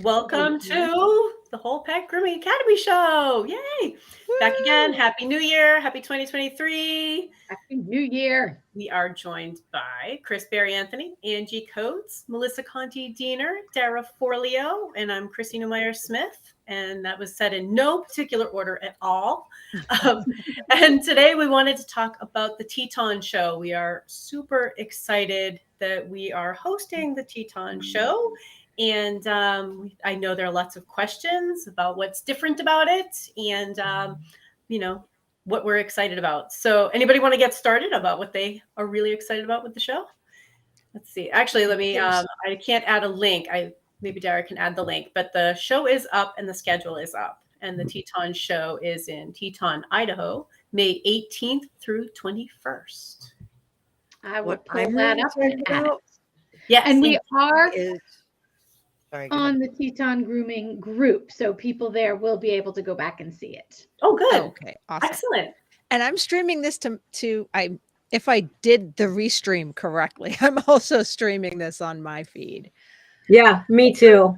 Welcome to the Whole Pet Grooming Academy show. Yay! Back again. Woo! Happy New Year. Happy 2023. Happy New Year. We are joined by Chris Barry Anthony, Angie Coates, Melissa Conti Diener, Dara Forleo, and I'm Christina Meyer Smith. And that was said in no particular order at all. Um, and today we wanted to talk about the Teton show. We are super excited that we are hosting the Teton show. And I know there are lots of questions about what's different about it and, you know, what we're excited about. So anybody want to get started about what they are really excited about with the show? Let's see. Actually, let me, I can't add a link. Maybe Dara can add the link, but the show is up and the schedule is up. And the Teton show is in Teton, Idaho, May 18th through 21st. I will pull that up and add it. Yes. And we are Sorry, on the Teton Grooming group, so people there will be able to go back and see it. Oh, good. Okay, awesome. Excellent. And I'm streaming this if I did the restream correctly, I'm also streaming this on my feed. Yeah, me too.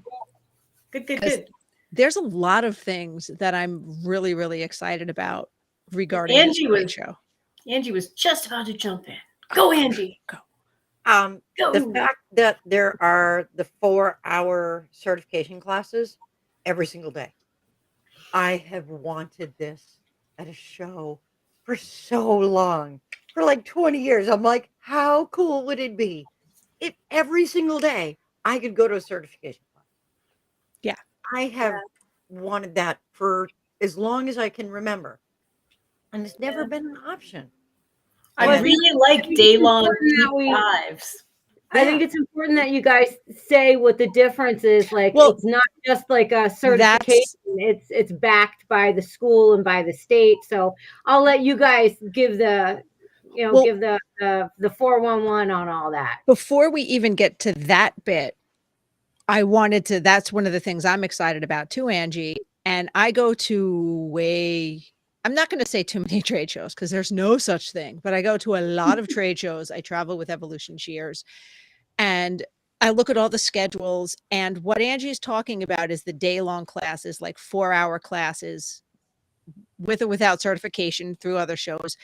Good. There's a lot of things that I'm really, really excited about regarding this show. Angie was just about to jump in. Go, Angie. Go. The fact that there are the 4-hour certification classes every single day. I have wanted this at a show for so long, for like 20 years. I'm like, how cool would it be if every single day I could go to a certification class? Yeah. I have wanted that for as long as I can remember. And it's never been an option. I really like day-long lives. I think it's important that you guys say what the difference is. Like, it's not just like a certification. It's backed by the school and by the state. So I'll let you guys give the 411 on all that. Before we even get to that bit, that's one of the things I'm excited about too, Angie. And I go to I'm not going to say too many trade shows because there's no such thing, but I go to a lot of trade shows. I travel with Evolution Shears and I look at all the schedules, and what Angie's talking about is the day-long classes, like 4-hour classes with or without certification through other shows.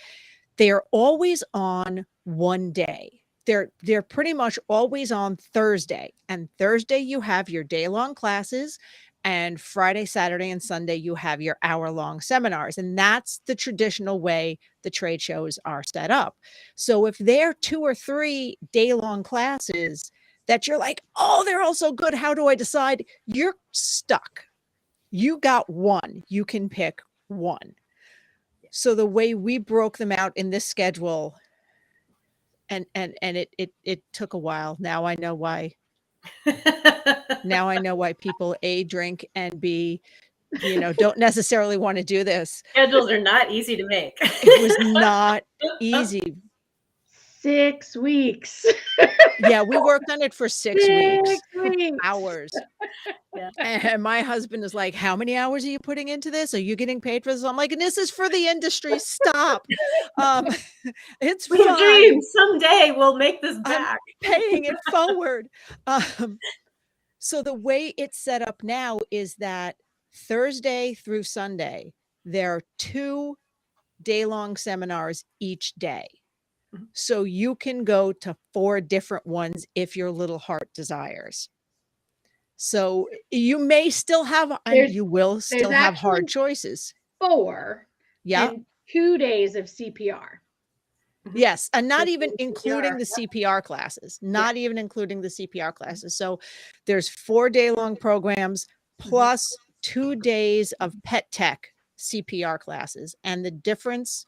They are always on one day. They're pretty much always on Thursday, and Thursday you have your day-long classes, and Friday, Saturday, and Sunday, you have your hour-long seminars. And that's the traditional way the trade shows are set up. So if they're 2 or 3 day-long classes that you're like, oh, they're all so good, how do I decide? You're stuck. You got one. You can pick one. So the way we broke them out in this schedule, and it took a while. Now I know why. Now I know why people A, drink, and B, don't necessarily want to do this. Schedules are not easy to make. It was not easy. 6 weeks. Yeah, we worked on it for 6 weeks. Hours. Yeah. And my husband is like, how many hours are you putting into this? Are you getting paid for this? I'm like, this is for the industry. Stop. It's fine. Someday we'll make this back. I'm paying it forward. So the way it's set up now is that Thursday through Sunday, there are 2 day-long seminars each day. So you can go to 4 different ones if your little heart desires. So you may still have, you will still have hard choices. 4. Yeah. And 2 days of CPR. Yes. And not even including the CPR classes, even including the CPR classes. So there's 4 day-long programs plus 2 days of pet tech CPR classes. And the difference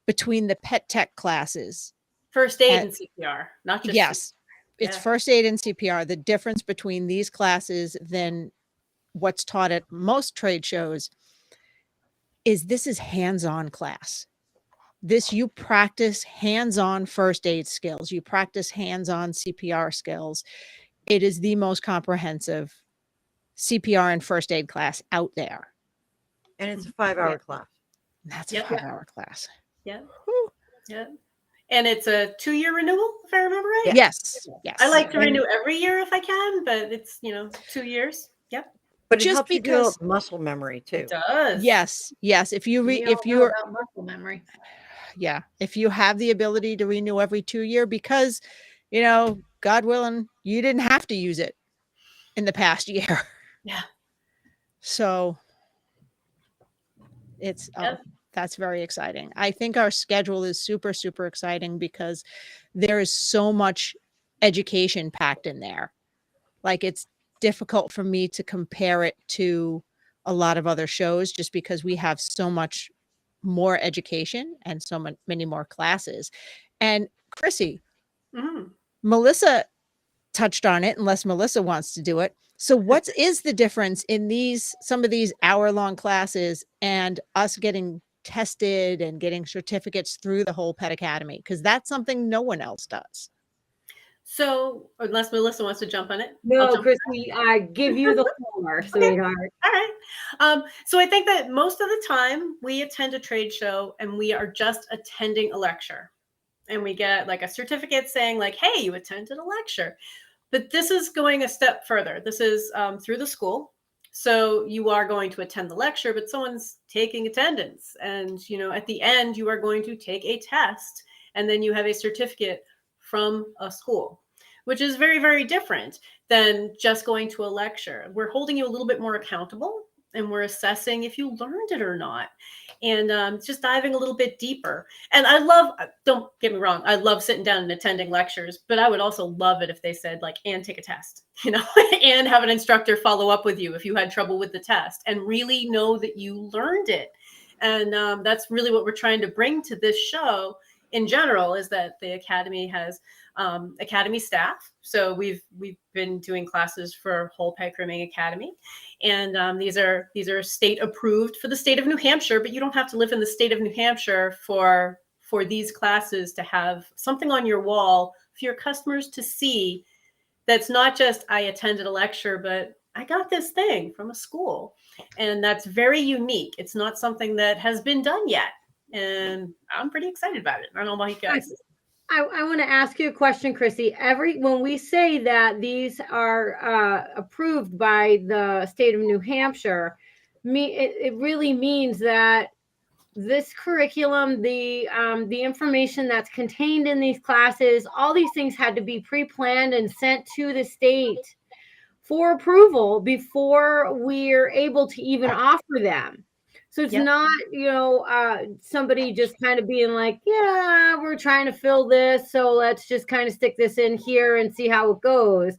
between the pet tech classes, first aid and CPR, not just yes, it's first aid and CPR. The difference between these classes than what's taught at most trade shows is this is hands-on class. You practice hands-on first aid skills. You practice hands-on CPR skills. It is the most comprehensive CPR and first aid class out there. And it's a 5-hour class. That's a 5-hour class. Yeah. Whew. Yeah. And it's a 2-year renewal, if I remember right. Yes. Yes. I like to renew every year if I can, but it's 2 years. Yep. But it Just helps you because- develop muscle memory too. It does. Yes. Yes. If you We all if know you're about muscle memory. yeah, if you have the ability to renew every 2 year, because God willing, you didn't have to use it in the past year. Yeah. So it's Yep. that's very exciting. I think our schedule is super, super exciting because there is so much education packed in there. Like, it's difficult for me to compare it to a lot of other shows just because we have so much more education and so many more classes. And Chrissy, Mhm. Melissa touched on it, unless Melissa wants to do it. So what is the difference in some of these hour-long classes and us getting tested and getting certificates through the whole Pet Academy? Because that's something no one else does. So, unless Melissa wants to jump on it. I'll No, jump Chrissy, I give you the floor, sweetheart. All right. So I think that most of the time we attend a trade show and we are just attending a lecture, and we get like a certificate saying like, hey, you attended a lecture. But this is going a step further. This is through the school. So you are going to attend the lecture, but someone's taking attendance. And, at the end, you are going to take a test, and then you have a certificate from a school, which is very, very different than just going to a lecture. We're holding you a little bit more accountable, and we're assessing if you learned it or not. And just diving a little bit deeper. And don't get me wrong, I love sitting down and attending lectures, but I would also love it if they said like, and take a test, and have an instructor follow up with you if you had trouble with the test, and really know that you learned it. And that's really what we're trying to bring to this show in general, is that the Academy has Academy staff. So we've been doing classes for Whole Pet Grooming Academy, and these are state approved for the state of New Hampshire. But you don't have to live in the state of New Hampshire for these classes to have something on your wall for your customers to see. That's not just I attended a lecture, but I got this thing from a school, and that's very unique. It's not something that has been done yet, and I'm pretty excited about it. I don't know about you guys. I want to ask you a question, Chrissy. When we say that these are approved by the state of New Hampshire, it really means that this curriculum, the information that's contained in these classes, all these things had to be pre-planned and sent to the state for approval before we're able to even offer them. So it's not, somebody just kind of being like, yeah, we're trying to fill this, so let's just kind of stick this in here and see how it goes.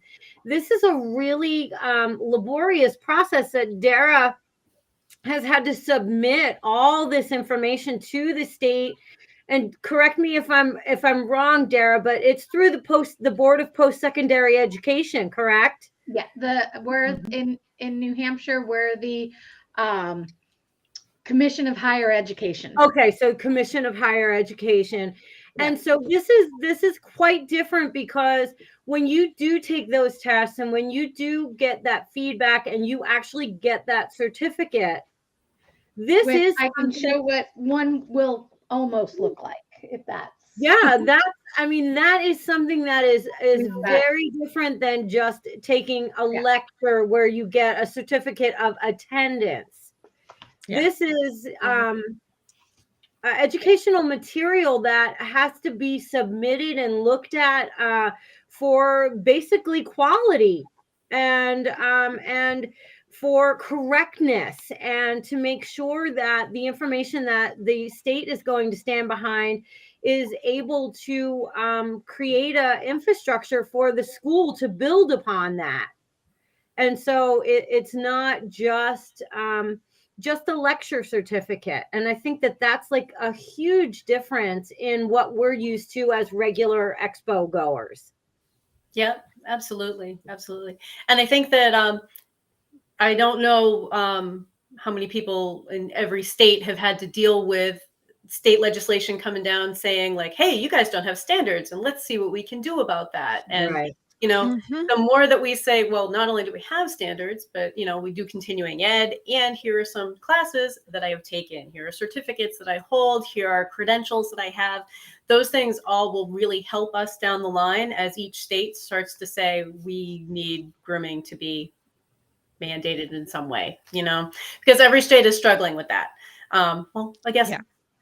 This is a really laborious process that Dara has had to submit all this information to the state. And correct me if I'm wrong, Dara, but it's through the Board of Post-Secondary Education, correct? Yeah, we're in New Hampshire, we're the Commission of Higher Education. Okay, so Commission of Higher Education. Yeah. And so this is quite different, because when you do take those tests and when you do get that feedback and you actually get that certificate, I can show what one will almost look like, if that's. Yeah, that is something that is very different than just taking a lecture where you get a certificate of attendance. Yeah. This is educational material that has to be submitted and looked at for basically quality and for correctness, and to make sure that the information that the state is going to stand behind is able to create an infrastructure for the school to build upon that. And so it's not just a lecture certificate. And I think that that's like a huge difference in what we're used to as regular expo goers. Yeah, absolutely. Absolutely. And I think that I don't know how many people in every state have had to deal with state legislation coming down saying like, hey, you guys don't have standards, and let's see what we can do about that. And You know, the more that we say, well, not only do we have standards, but, you know, we do continuing ed, and here are some classes that I have taken. Here are certificates that I hold. Here are credentials that I have. Those things all will really help us down the line as each state starts to say, we need grooming to be mandated in some way, you know, because every state is struggling with that. Well, I guess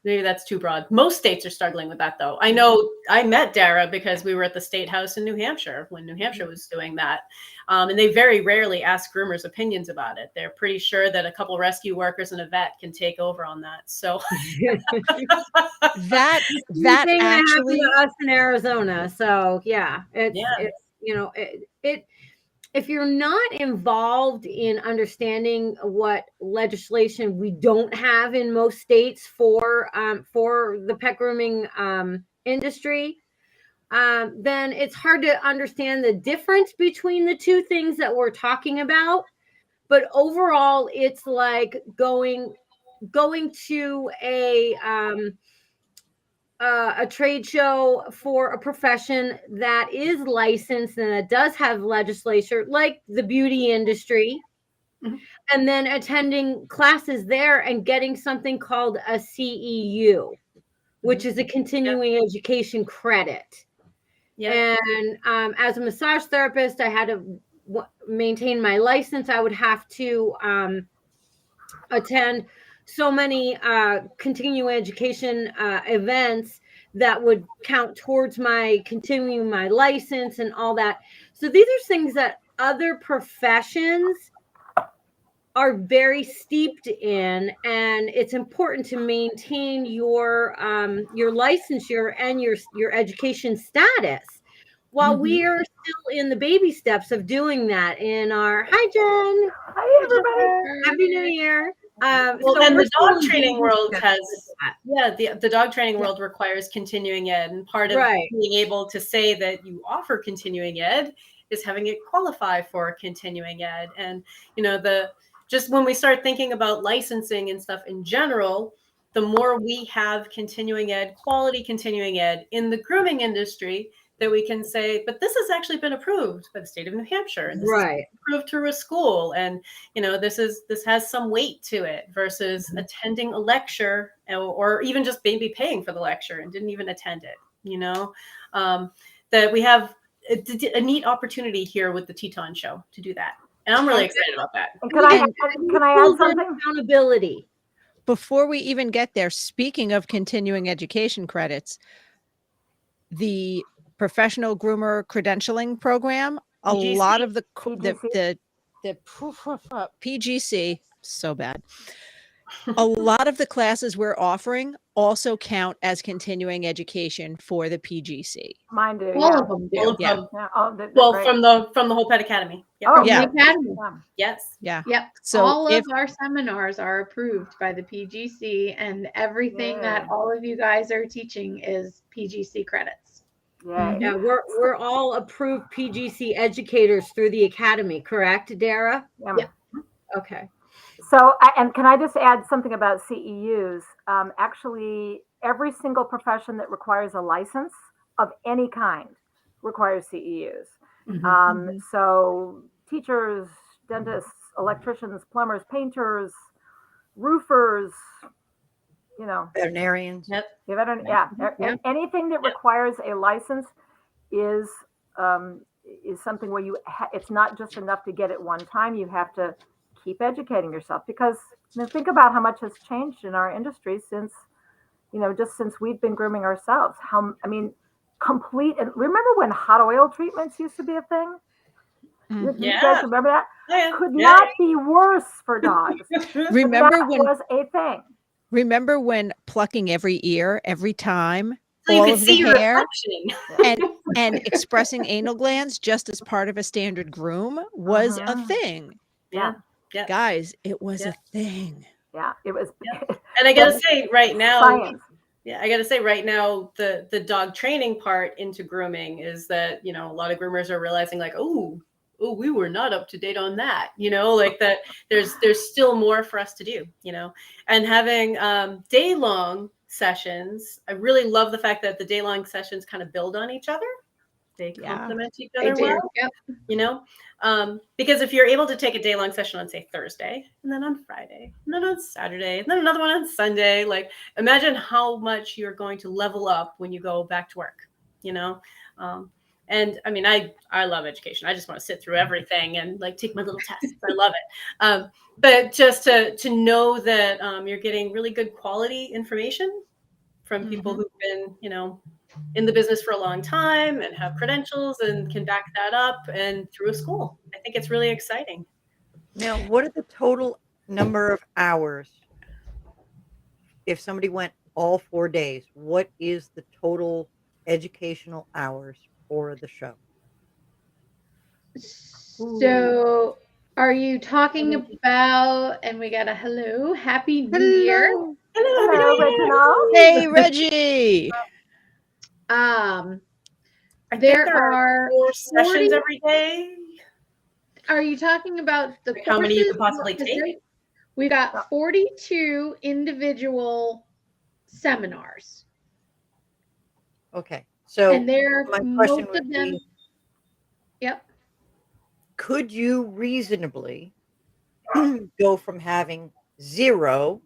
maybe that's too broad. Most states are struggling with that, though. I know I met Dara because we were at the State House in New Hampshire when New Hampshire was doing that. And they very rarely ask groomers' opinions about it. They're pretty sure that a couple rescue workers and a vet can take over on that. So that actually happened to us in Arizona. So yeah, it's you know, it if you're not involved in understanding what legislation we don't have in most states for the pet grooming industry, then it's hard to understand the difference between the two things that we're talking about. But overall, it's like going to a trade show for a profession that is licensed and that does have legislature, like the beauty industry, and then attending classes there and getting something called a CEU, which is a continuing education credit. And as a massage therapist, I had to maintain my license. I would have to attend so many continuing education events that would count towards my continuing my license and all that. So these are things that other professions are very steeped in, and it's important to maintain your licensure and your education status while we are still in the baby steps of doing that in our hi Jen. Hi everybody. Happy New Year. Well, so and we're the dog still training in world baby has, steps. the dog training world requires continuing ed. And part of Right. being able to say that you offer continuing ed is having it qualify for continuing ed. And, you know, just when we start thinking about licensing and stuff in general, the more we have continuing ed, quality continuing ed in the grooming industry, that we can say, but this has actually been approved by the state of New Hampshire, and this is approved through a school, and you know this has some weight to it versus attending a lecture or even just maybe paying for the lecture and didn't even attend it. You know, that we have a neat opportunity here with the Teton show to do that, and I'm really excited about that. And can I add something? Accountability. Before we even get there, speaking of continuing education credits, the professional groomer credentialing program, a PGC. lot of the PGC. PGC, so bad. A lot of the classes we're offering also count as continuing education for the PGC. Mine do. All of them do. All of them. Yeah, well, from the whole pet academy. Yep. Oh, yeah. The academy. Yes. Yeah. Yep. So all of our seminars are approved by the PGC, and everything that all of you guys are teaching is PGC credits. Yeah, we're all approved PGC educators through the academy, correct, Dara? Yeah. Okay. So, and can I just add something about CEUs? Actually, every single profession that requires a license of any kind requires CEUs. So teachers, dentists, electricians, plumbers, painters, roofers, you know, veterinarians. Anything that requires a license is something where it's not just enough to get it one time. You have to keep educating yourself, because think about how much has changed in our industry since we've been grooming ourselves. Complete. And remember when hot oil treatments used to be a thing? You guys remember that? Could not be worse for dogs. Remember when was a thing. Remember when plucking every ear every time, so all you of could see the your hair, reflection. and expressing anal glands just as part of a standard groom was a thing. Yeah. Guys, it was a thing. Yeah, it was. And I gotta say right now, science. the dog training part into grooming is that, you know, a lot of groomers are realizing like, oh, we were not up to date on that, you know, like that there's still more for us to do, you know, and having day-long sessions. I really love the fact that the day-long sessions kind of build on each other. They Yeah. complement each They other do. well, Yep. you know? Because if you're able to take a day-long session on, say, Thursday, and then on Friday, and then on Saturday, and then another one on Sunday, like imagine how much you're going to level up when you go back to work, you know? And I mean, I love education. I just want to sit through everything and like take my little tests. I love it. But just to know that you're getting really good quality information from people Mhm. who've been, you know, in the business for a long time and have credentials and can back that up and through a school. I think it's really exciting. Now, what are the total number of hours if somebody went all 4 days? What is the total educational hours for the show? So, are you talking about? And we got a hello, Happy New Year. Hello. Hello, Reginald. Hey, Reggie. Um, I think there there are 4 sessions 40 every day. Are you talking about the Like how many you courses? could possibly Because take? we got 42 individual seminars, Okay, and so they're my most question of would them. be, Yep. could you reasonably go from having 0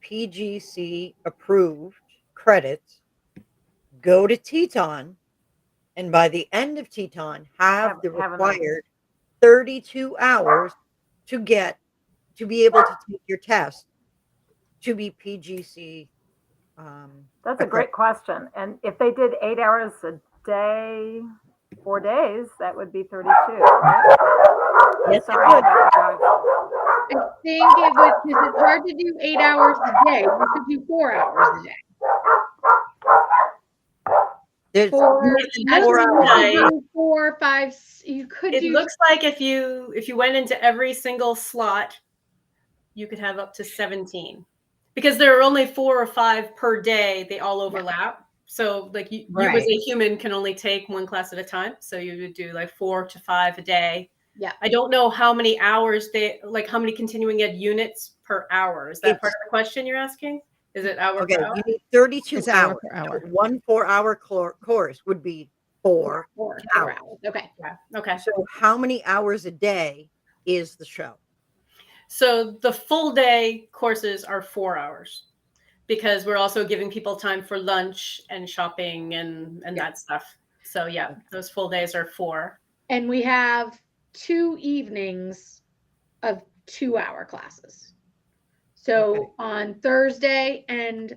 PGC approved credits, go to Teton, and by the end of Teton have the Have enough. required 32 hours to be able to take your test to be PGC. That's a great question. And if they did 8 hours a day, 4 days, that would be 32. Right? Yes, it Sorry would. about the drive. I think it would, because it's hard to do 8 hours a day. You could do 4 hours a day. There's For more than no, 4 you hours. could do 4, 5. You could It do. looks like if you went into every single slot, you could have up to 17. Because there are only 4 or 5 per day, they all overlap. So like you as Right. a human can only take one class at a time. So you would do like 4 to 5 a day. Yeah. I don't know how many hours how many continuing ed units per hour. Is that part of the question you're asking? Is it hour Okay, per hour? you need 32 It's hour hours. per hour. So one 4-hour course would be 4 4 hours. hours. Okay. Yeah. Okay. So how many hours a day is the show? So the full day courses are 4 hours because we're also giving people time for lunch and shopping and that stuff. So yeah, those full days are 4. And we have 2 evenings of 2-hour classes. So Okay. on Thursday and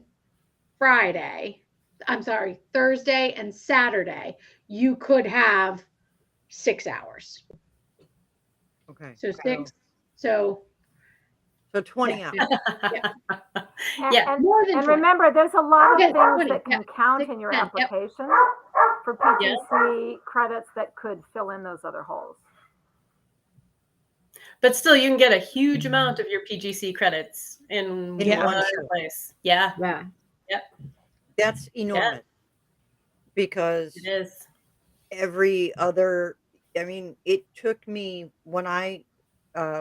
Thursday and Saturday, you could have 6 hours. Okay. So 6. So 20 hours. Yeah. more than And 20. remember, there's a lot of Yeah, things 20, that can count in your 6, 10, yep. application for PGC credits that could fill in those other holes. But still, you can get a huge amount of your PGC credits in Yeah. one place. Yeah. Yeah. That's enormous because It is. every other, I mean, it took me when I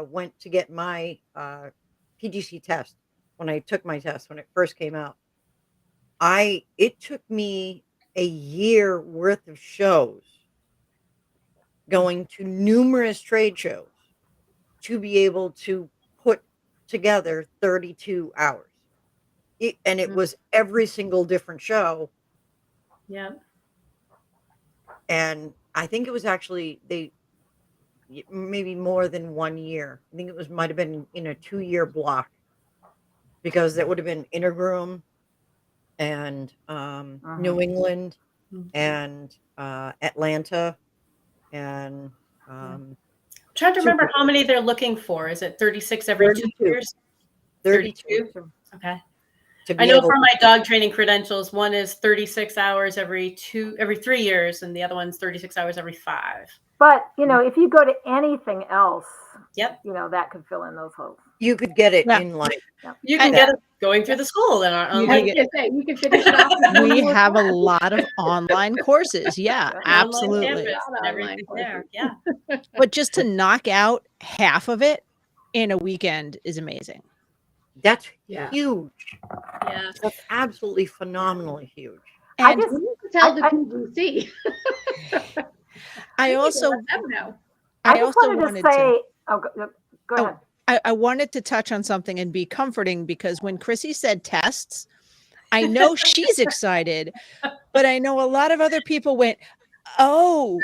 went to get my PGC test, when I took my test, when it first came out, it took me a year worth of shows, going to numerous trade shows to be able to put together 32 hours. And it was every single different show. Yeah. And I think it was actually maybe more than 1 year. I think it might have been in a 2-year block, because that would have been Intergroom and New England and Atlanta and I'm trying to remember how many they're looking for. Is it 36 every 2 32. years? 32. Okay. To be I know able for to- my dog training credentials, one is 36 hours every 3 years, and the other one's 36 hours every 5. But, if you go to anything else, Yep. that could fill in those holes. you could get it Yeah. in like You can get it going through the school and I was gonna say, you can finish it off. with one We more have a course. lot of online courses. Yeah, online absolutely. campus Lot of and everything online there. Yeah. But just to knock out half of it in a weekend is amazing. that's Yeah. huge. Yeah. That's absolutely phenomenally huge. I And just You need to tell the I- PGC. I also know. I just wanted to say, go ahead. I wanted to touch on something and be comforting, because when Chrissy said tests, I know she's excited, but I know a lot of other people went, oh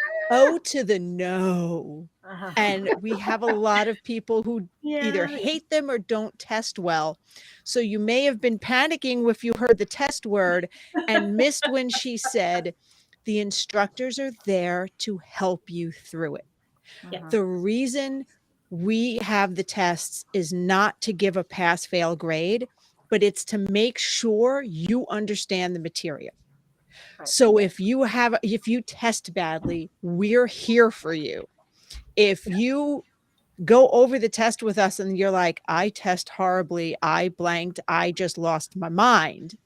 to the no. Uh-huh. And we have a lot of people who either hate them or don't test well. So you may have been panicking if you heard the test word and missed when she said, the instructors are there to help you through it. Mhm. The reason we have the tests is not to give a pass fail grade, but it's to make sure you understand the material. Right. So if you test badly, we're here for you. If you go over the test with us and you're like, I test horribly, I blanked, I just lost my mind,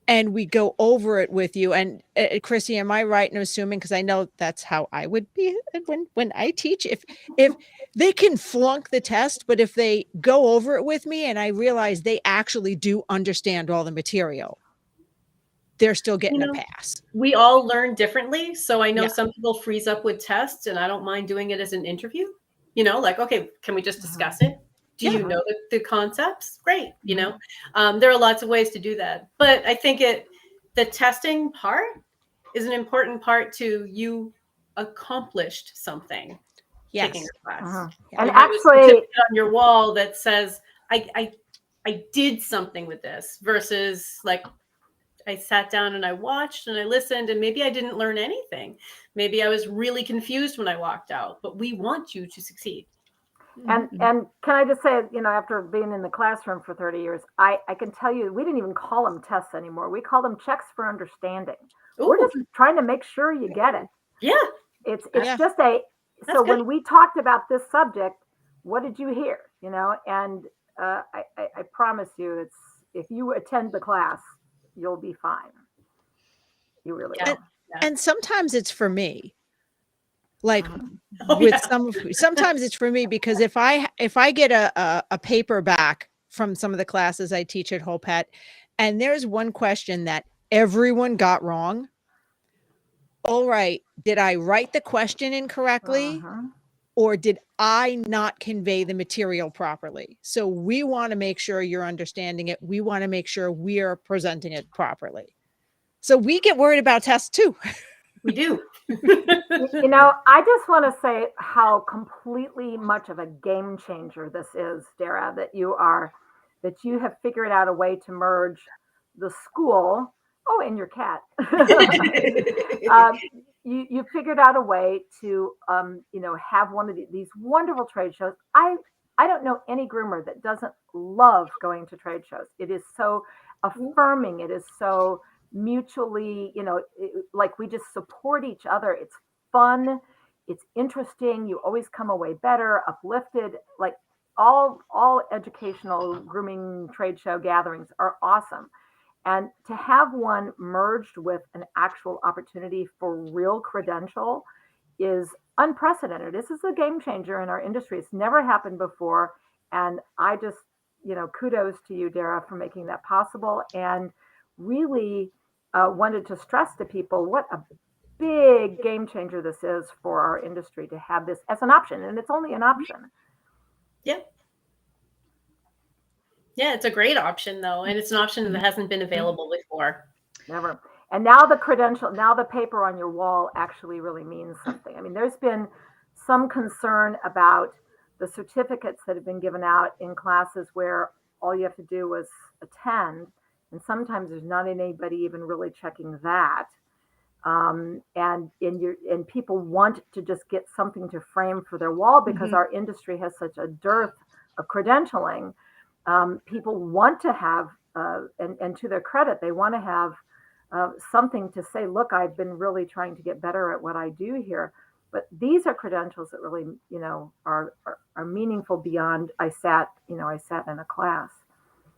and we go over it with you. And Chrissy, am I right in assuming, because I know that's how I would be when I teach, if they can flunk the test, but if they go over it with me and I realize they actually do understand all the material, they're still getting a pass. We all learn differently. So I know Yeah. some people freeze up with tests, and I don't mind doing it as an interview. Like, okay, can we just discuss it? Do you know the concepts? Great. There are lots of ways to do that. But I think the testing part is an important part to you accomplished something taking Yes. a class. Uh-huh. You And have a actually, certificate on your wall that says, I did something with this, versus like, I sat down and I watched and I listened, and maybe I didn't learn anything. Maybe I was really confused when I walked out, but we want you to succeed. and can I just say, after being in the classroom for 30 years, I can tell you, we didn't even call them tests anymore. We call them checks for understanding. We're Ooh, just trying to make sure you get it. yeah, It's Yeah. just That's good. when we talked about this subject, what did you hear? And I promise you, if you attend the class, you'll be fine. You really Yeah. will. And sometimes it's for me. Like Oh, with yeah. sometimes it's for me, because if I get a paper back from some of the classes I teach at Whole Pet, and there's one question that everyone got wrong. All right, did I write the question incorrectly? Uh-huh. Or did I not convey the material properly? So we want to make sure you're understanding it. We want to make sure we are presenting it properly. So we get worried about tests too. We do. I just want to say how completely much of a game changer this is, Dara, that you have figured out a way to merge the school. Oh, and your cat. You figured out a way to have one of these wonderful trade shows. I don't know any groomer that doesn't love going to trade shows. It is so affirming. It is so mutually, like we just support each other. It's fun. It's interesting. You always come away better, uplifted. Like all educational grooming trade show gatherings are awesome. And to have one merged with an actual opportunity for real credential is unprecedented. This is a game changer in our industry. It's never happened before. And I just, kudos to you, Dara, for making that possible. And really wanted to stress to people what a big game changer this is for our industry to have this as an option. And it's only an option. Yeah. Yeah, it's a great option though. And it's an option that hasn't been available before. Never. And now the paper on your wall actually really means something. I mean, there's been some concern about the certificates that have been given out in classes where all you have to do was attend. And sometimes there's not anybody even really checking that. And people want to just get something to frame for their wall because our industry has such a dearth of credentialing. People want to have, and to their credit, they want to have something to say, look, I've been really trying to get better at what I do here. But these are credentials that really, are meaningful beyond I sat in a class.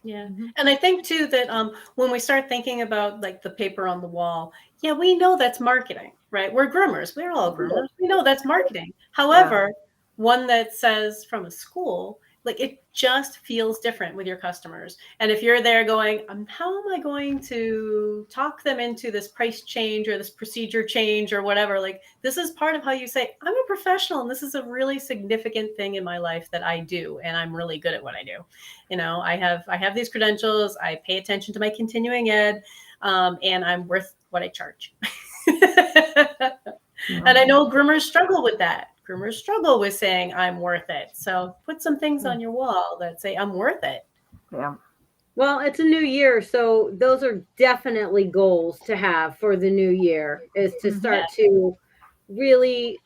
Yeah. And I think too that when we start thinking about like the paper on the wall, yeah, we know that's marketing, right? We're groomers. We're all groomers. We know that's marketing. However, one that says from a school, like it just feels different with your customers. And if you're there going, how am I going to talk them into this price change or this procedure change or whatever, like this is part of how you say, I'm a professional and this is a really significant thing in my life that I do, and I'm really good at what I do. You know, I have these credentials, I pay attention to my continuing ed, and I'm worth what I charge. And I know groomers struggle with that. Groomers struggle with saying I'm worth it. So put some things on your wall that say I'm worth it. Yeah. Well, it's a new year, so those are definitely goals to have for the new year, is to start to really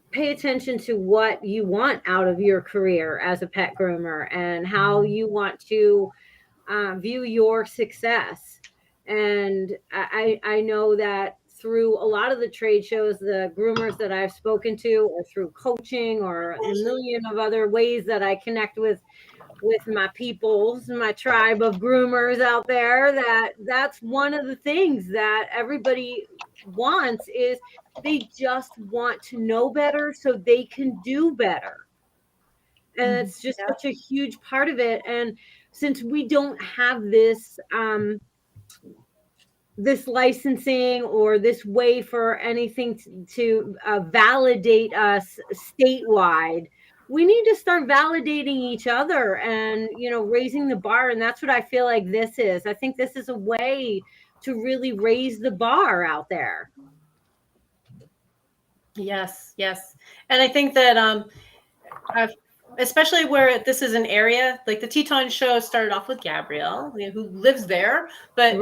pay attention to what you want out of your career as a pet groomer and how you want to view your success. And I know that through a lot of the trade shows, the groomers that I've spoken to, or through coaching, or a million of other ways that I connect with my peoples, my tribe of groomers out there, that's one of the things that everybody wants, is they just want to know better so they can do better. And it's just such a huge part of it. And since we don't have this this licensing or this way for anything to validate us statewide, we need to start validating each other and, you know, raising the bar. And that's what I feel like this is. I think this is a way to really raise the bar out there. Yes, yes. And I think that especially where this is an area, like the Teton show started off with Gabrielle, who lives there, but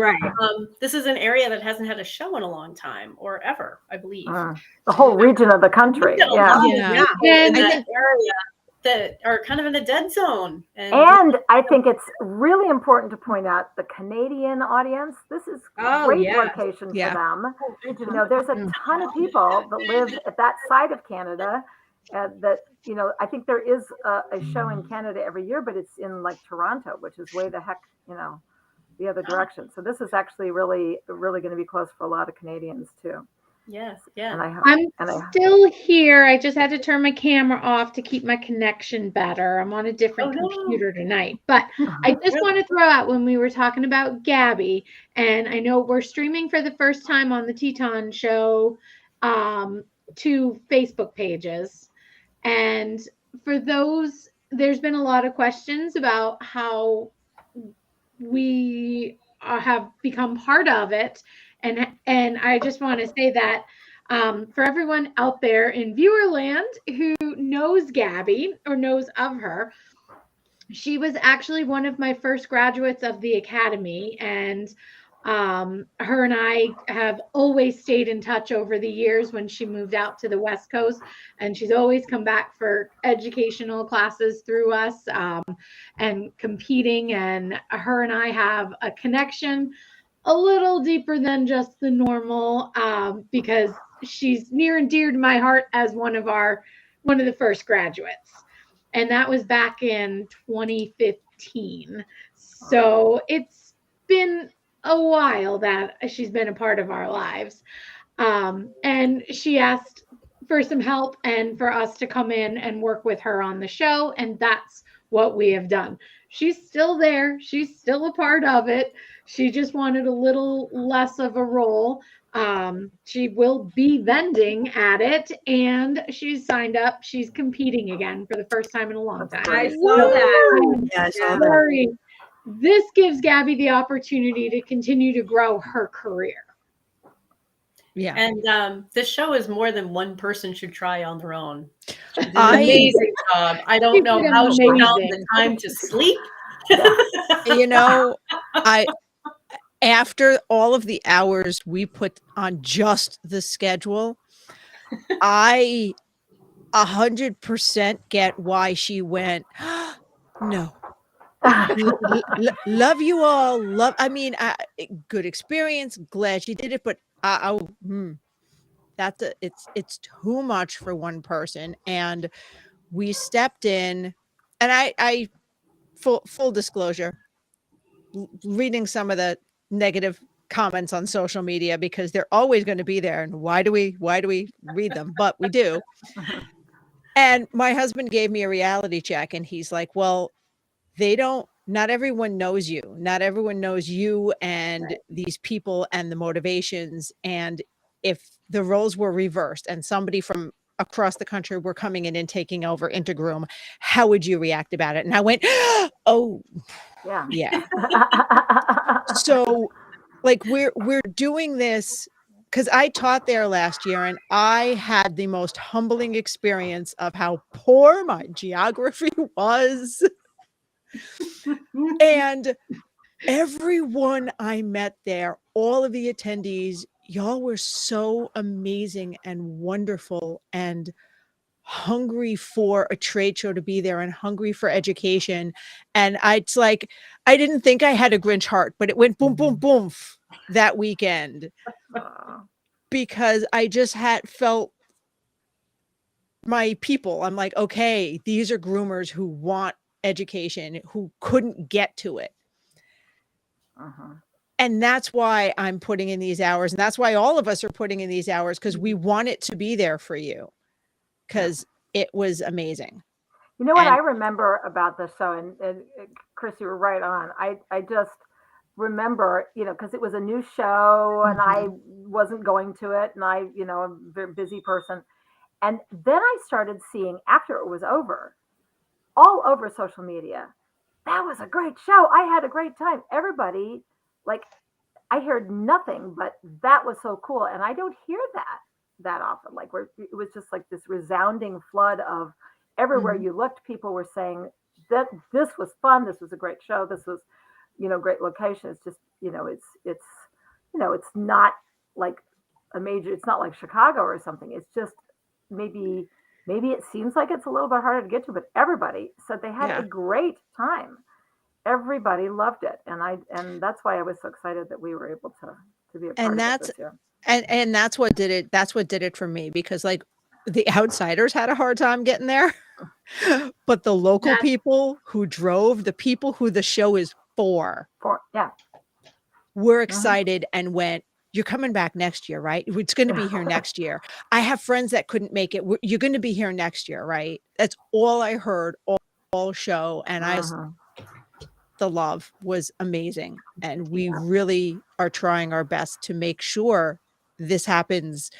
this is an area that hasn't had a show in a long time, or ever, I believe. The whole region of the country. Yeah. In that area that are kind of in a dead zone. And I think it's really important to point out the Canadian audience. This is a great location for them. You know, there's a ton of people that live at that side of Canada. That, you know, I think there is a show in Canada every year, but it's in like Toronto, which is way the heck, you know, the other direction. So this is actually really going to be close for a lot of Canadians too. Yes, yeah. I'm still here. I just had to turn my camera off to keep my connection better. I'm on a different computer tonight. But I just want to throw out, when we were talking about Gabby, and I know we're streaming for the first time on the Teton show, 2 Facebook pages. And for those, there's been a lot of questions about how we have become part of it. And I just want to say that for everyone out there in viewerland who knows Gabby or knows of her, she was actually one of my first graduates of the academy, and her and I have always stayed in touch over the years when she moved out to the West Coast, and she's always come back for educational classes through us and competing. And her and I have a connection a little deeper than just the normal, because she's near and dear to my heart as one of the first graduates. And that was back in 2015. So it's been a while that she's been a part of our lives. And she asked for some help and for us to come in and work with her on the show. And that's what we have done. She's still there. She's still a part of it. She just wanted a little less of a role. She will be vending at it, and she's signed up. She's competing again for the first time in a long time. I saw that. Yeah, I saw that. This gives Gabby the opportunity to continue to grow her career. Yeah. And this show is more than one person should try on their own. It's an amazing job. I don't know how she found the time to sleep. You know, after all of the hours we put on just the schedule, I 100% get why she went, no. Love you all. Good experience. Glad she did it, but it's too much for one person. And we stepped in, and I full disclosure, reading some of the negative comments on social media, because they're always going to be there. And why do we read them? But we do. And my husband gave me a reality check, and he's like, well, not everyone knows you. Not everyone knows you and these people and the motivations. And if the roles were reversed and somebody from across the country were coming in and taking over into Groom, how would you react about it? And I went, oh, yeah. So like we're doing this because I taught there last year, and I had the most humbling experience of how poor my geography was. And everyone I met there, all of the attendees, y'all were so amazing and wonderful and hungry for a trade show to be there and hungry for education. And it's like, I didn't think I had a Grinch heart, but it went boom, boom, boom that weekend because I just had felt my people. I'm like, okay, these are groomers who want education, who couldn't get to it. And that's why I'm putting in these hours. And that's why all of us are putting in these hours, because we want it to be there for you, because it was amazing. You know what I remember about this show, and Chris, you were right on. I just remember, because it was a new show and I wasn't going to it, and I, a very busy person. And then I started seeing, after it was over, all over social media, that was a great show. I had a great time. Everybody, like, I heard nothing but that was so cool. And I don't hear that often. Like, it was just like this resounding flood of everywhere you looked, people were saying that this was fun. This was a great show. This was, great location. It's just, it's not like a major, it's not like Chicago or something. It's just maybe it seems like it's a little bit harder to get to, but everybody said they had a great time. Everybody loved it. And that's why I was so excited that we were able to be a part of it this year. And that's what did it. That's what did it for me, because like the outsiders had a hard time getting there, but the local people who drove, the people who the show is for, were excited and went, you're coming back next year, right? It's going to be here next year. I have friends that couldn't make it. You're going to be here next year, right? That's all I heard all show. And the love was amazing. And we really are trying our best to make sure this happens,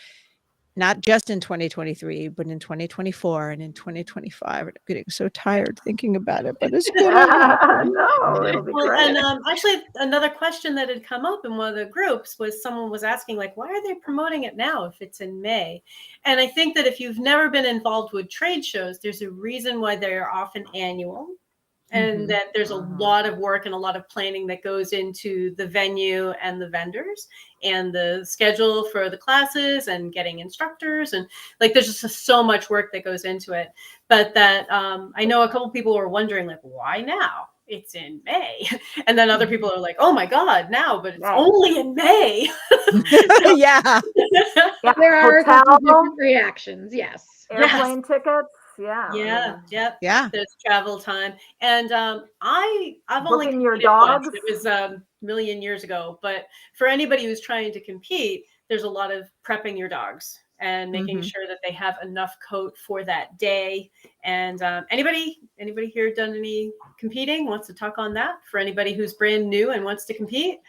not just in 2023, but in 2024 and in 2025. I'm getting so tired thinking about it, but it's going to happen. No, it'll be great. And actually, another question that had come up in one of the groups was someone was asking, like, why are they promoting it now if it's in May? And I think that if you've never been involved with trade shows, there's a reason why they are often annual. And that there's a lot of work and a lot of planning that goes into the venue and the vendors and the schedule for the classes and getting instructors. And like, there's just so much work that goes into it. But that I know a couple people were wondering, like, why now? It's in May. And then other people are like, oh my God, now, but it's only in May. Yeah. There are a couple different reactions. Yes. Airplane tickets. Yeah. There's travel time, and I've only Booking your competed dogs. once. It was a million years ago. But for anybody who's trying to compete, there's a lot of prepping your dogs and making sure that they have enough coat for that day. And anybody here done any competing? Wants to talk on that? For anybody who's brand new and wants to compete,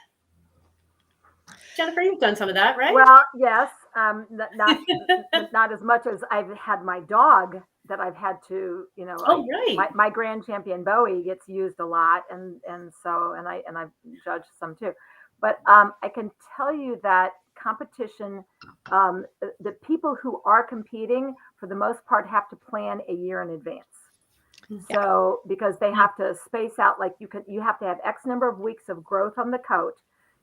Jennifer, you've done some of that, right? Well, yes, not as much as I've had my dog that I've had to, my grand champion Bowie gets used a lot, and I've judged some too. But I can tell you that competition, the people who are competing for the most part have to plan a year in advance. So because they have to space out, like you have to have X number of weeks of growth on the coat.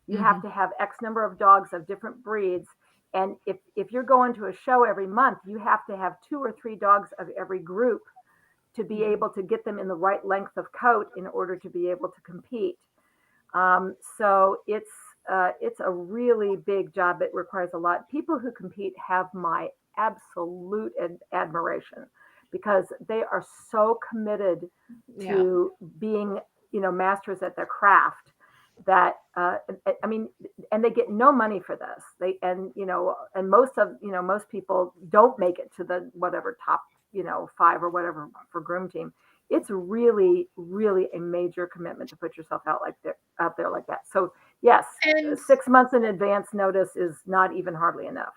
You have to have X number of dogs of different breeds. And if you're going to a show every month, you have to have 2 or 3 dogs of every group to be able to get them in the right length of coat in order to be able to compete. So it's a really big job. It requires a lot. People who compete have my absolute admiration, because they are so committed to being, masters at their craft. That and they get no money for this. And most people don't make it to the whatever top 5 or whatever for groom team. It's really, really a major commitment to put yourself out there like that. So yes, And 6 months in advance notice is not even hardly enough.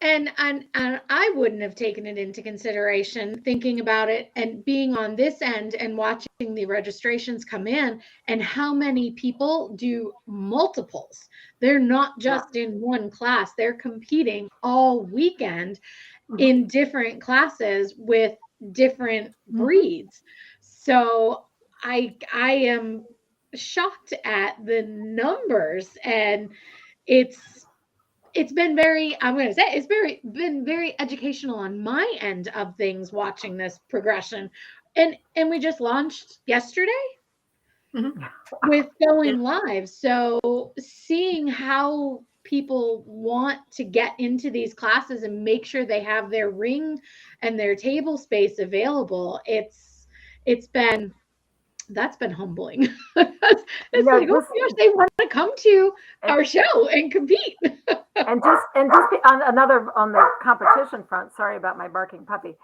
And I wouldn't have taken it into consideration thinking about it and being on this end and watching the registrations come in and how many people do multiples. They're not just in one class, they're competing all weekend in different classes with different breeds. So I am shocked at the numbers, and it's been very, I'm going to say it's been very educational on my end of things watching this progression. And we just launched yesterday with going live. So seeing how people want to get into these classes and make sure they have their ring and their table space available, that's been humbling. It's like, oh my gosh, they want to come to our show and compete. and just on the competition front, sorry about my barking puppy,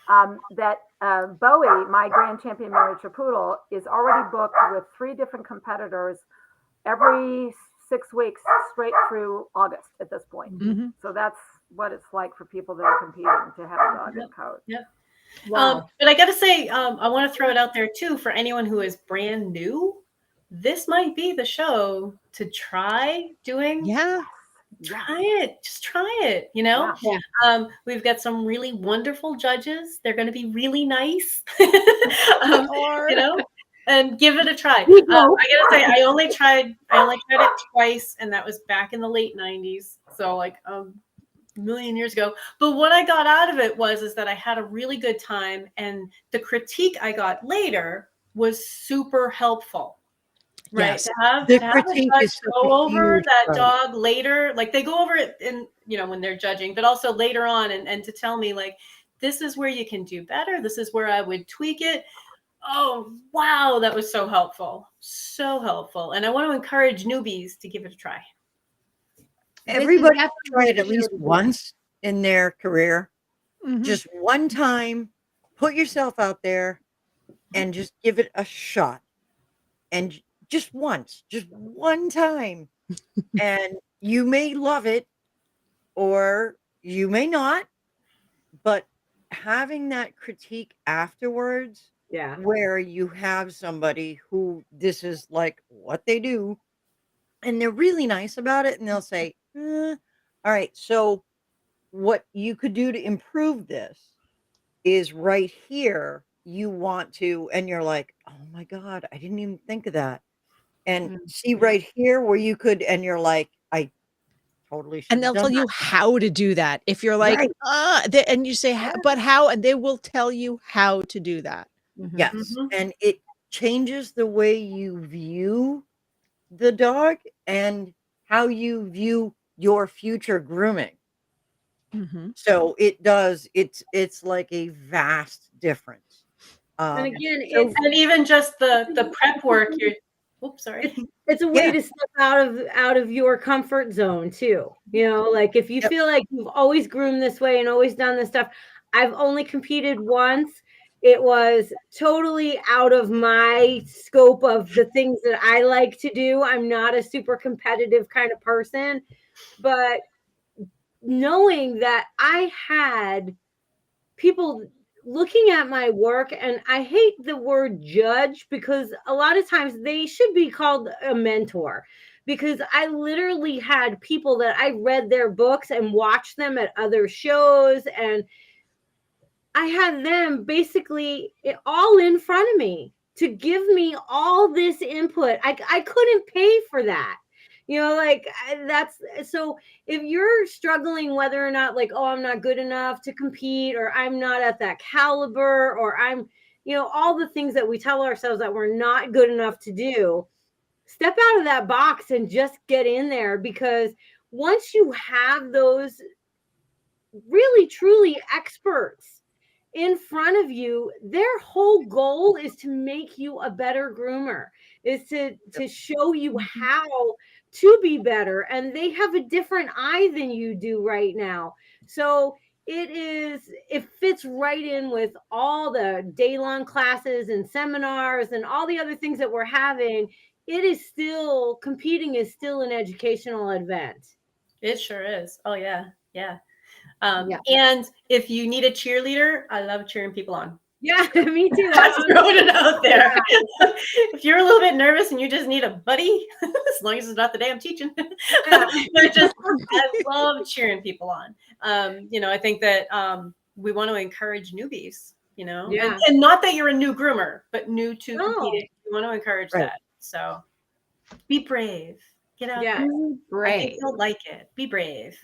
that Bowie, my grand champion miniature poodle, is already booked with 3 different competitors every 6 weeks straight through August at this point. So that's what it's like for people that are competing to have a dog in coat. Yep. Wow. But I got to say, I want to throw it out there too for anyone who is brand new. This might be the show to try doing. Yeah. Try it. Just try it. Yeah. We've got some really wonderful judges. They're going to be really nice. And give it a try. I gotta say, I only tried it twice, and that was back in the late 90s. So like a million years ago. But what I got out of it is that I had a really good time, and the critique I got later was super helpful. Right. Yes. To have The a critique judge is such a go over huge that part. dog later, like they go over it in, when they're judging, but also later on, and to tell me like, this is where you can do better. This is where I would tweak it. Oh, wow. That was so helpful. So helpful. And I want to encourage newbies to give it a try. Everybody try it at least once in their career. Just one time, put yourself out there and just give it a shot. And just once, just one time. And you may love it or you may not, but having that critique afterwards, where you have somebody who this is like what they do, and they're really nice about it, and they'll say, all right, so what you could do to improve this is right here. You want to, and you're like, oh my God, I didn't even think of that. And see right here where you could, and you're like, I totally should. And they'll tell you how to do that. If you're like, and you say, but how? And they will tell you how to do that. Yes. And it changes the way you view the dog and how you view your future grooming. So it does. It's like a vast difference. And again, and even just the prep work. Oops, sorry. It's a way to step out of your comfort zone too. Like if you feel like you've always groomed this way and always done this stuff. I've only competed once. It was totally out of my scope of the things that I like to do. I'm not a super competitive kind of person, but knowing that I had people looking at my work, and I hate the word judge because a lot of times they should be called a mentor, because I literally had people that I read their books and watched them at other shows, and I had them basically all in front of me to give me all this input. I couldn't pay for that. That's so if you're struggling whether or not like, oh, I'm not good enough to compete, or I'm not at that caliber, or I'm, all the things that we tell ourselves that we're not good enough to do, step out of that box and just get in there, because once you have those really, truly experts in front of you, their whole goal is to make you a better groomer, is to show you how to be better. And they have a different eye than you do right now. So it fits right in with all the day-long classes and seminars and all the other things that we're having. It is still competing is still an educational event. It sure is. Oh yeah. Yeah. Yeah. And if you need a cheerleader, I love cheering people on. Yeah, me too. Just throwing it out there. If you're a little bit nervous and you just need a buddy, as long as it's not the day I'm teaching, I love cheering people on. I think that we want to encourage newbies, Yeah. and not that you're a new groomer, but new to competing. We want to encourage that. So be brave. Get out there. Be brave. I think you'll like it. Be brave.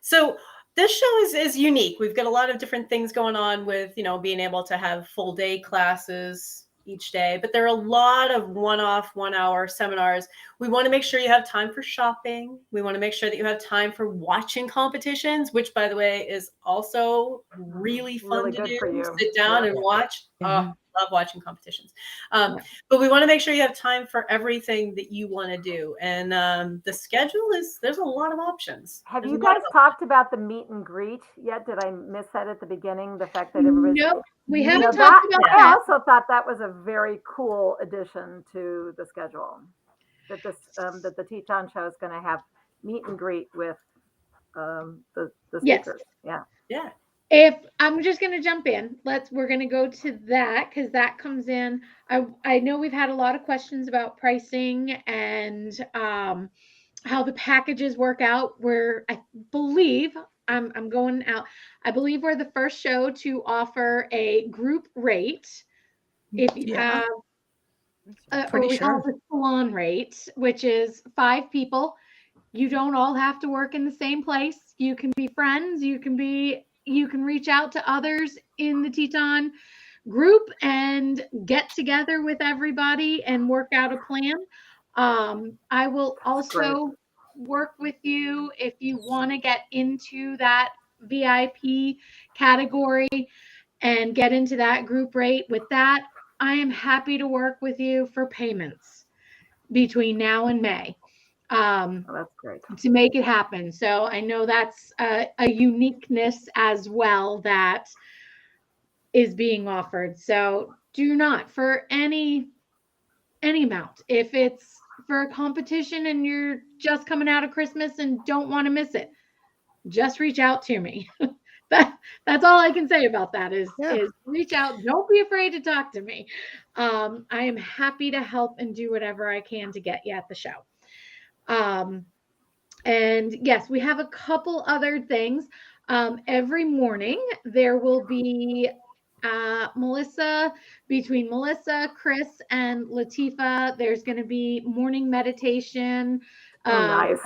So this show is unique. We've got a lot of different things going on with, being able to have full day classes each day, but there are a lot of one-off 1 hour seminars. We want to make sure you have time for shopping. We want to make sure that you have time for watching competitions, which by the way, is also really fun Really to good do. for you. Sit down and watch. Mhm. Love watching competitions. But we want to make sure you have time for everything that you want to do. And the schedule there's a lot of options. Have There's you a lot guys of talked about the meet and greet yet? Did I miss that at the beginning? The fact that everybody. Nope, we You haven't know, talked about I that. also thought that was a very cool addition to the schedule. That that the Teton show is going to have meet and greet with the Yes. speakers. Yeah. Yeah. If I'm just going to jump in, we're going to go to that because that comes in. I know we've had a lot of questions about pricing and how the packages work out. Where I believe I'm going out. I believe we're the first show to offer a group rate. If you Yeah. have, or Pretty we call it sure. the salon rate, which is 5 people. You don't all have to work in the same place. You can be friends. You can reach out to others in the Teton group and get together with everybody and work out a plan. I will also work with you if you want to get into that VIP category and get into that group rate. With that, I am happy to work with you for payments between now and May. Oh, that's great. To make it happen. So I know that's a uniqueness as well that is being offered. So do not for any amount. If it's for a competition and you're just coming out of Christmas and don't want to miss it, just reach out to me. That's all I can say about that is reach out. Don't be afraid to talk to me. I am happy to help and do whatever I can to get you at the show. And yes, we have a couple other things. Every morning there will be between Melissa, Chris, and Latifa. There's going to be morning meditation, Nice.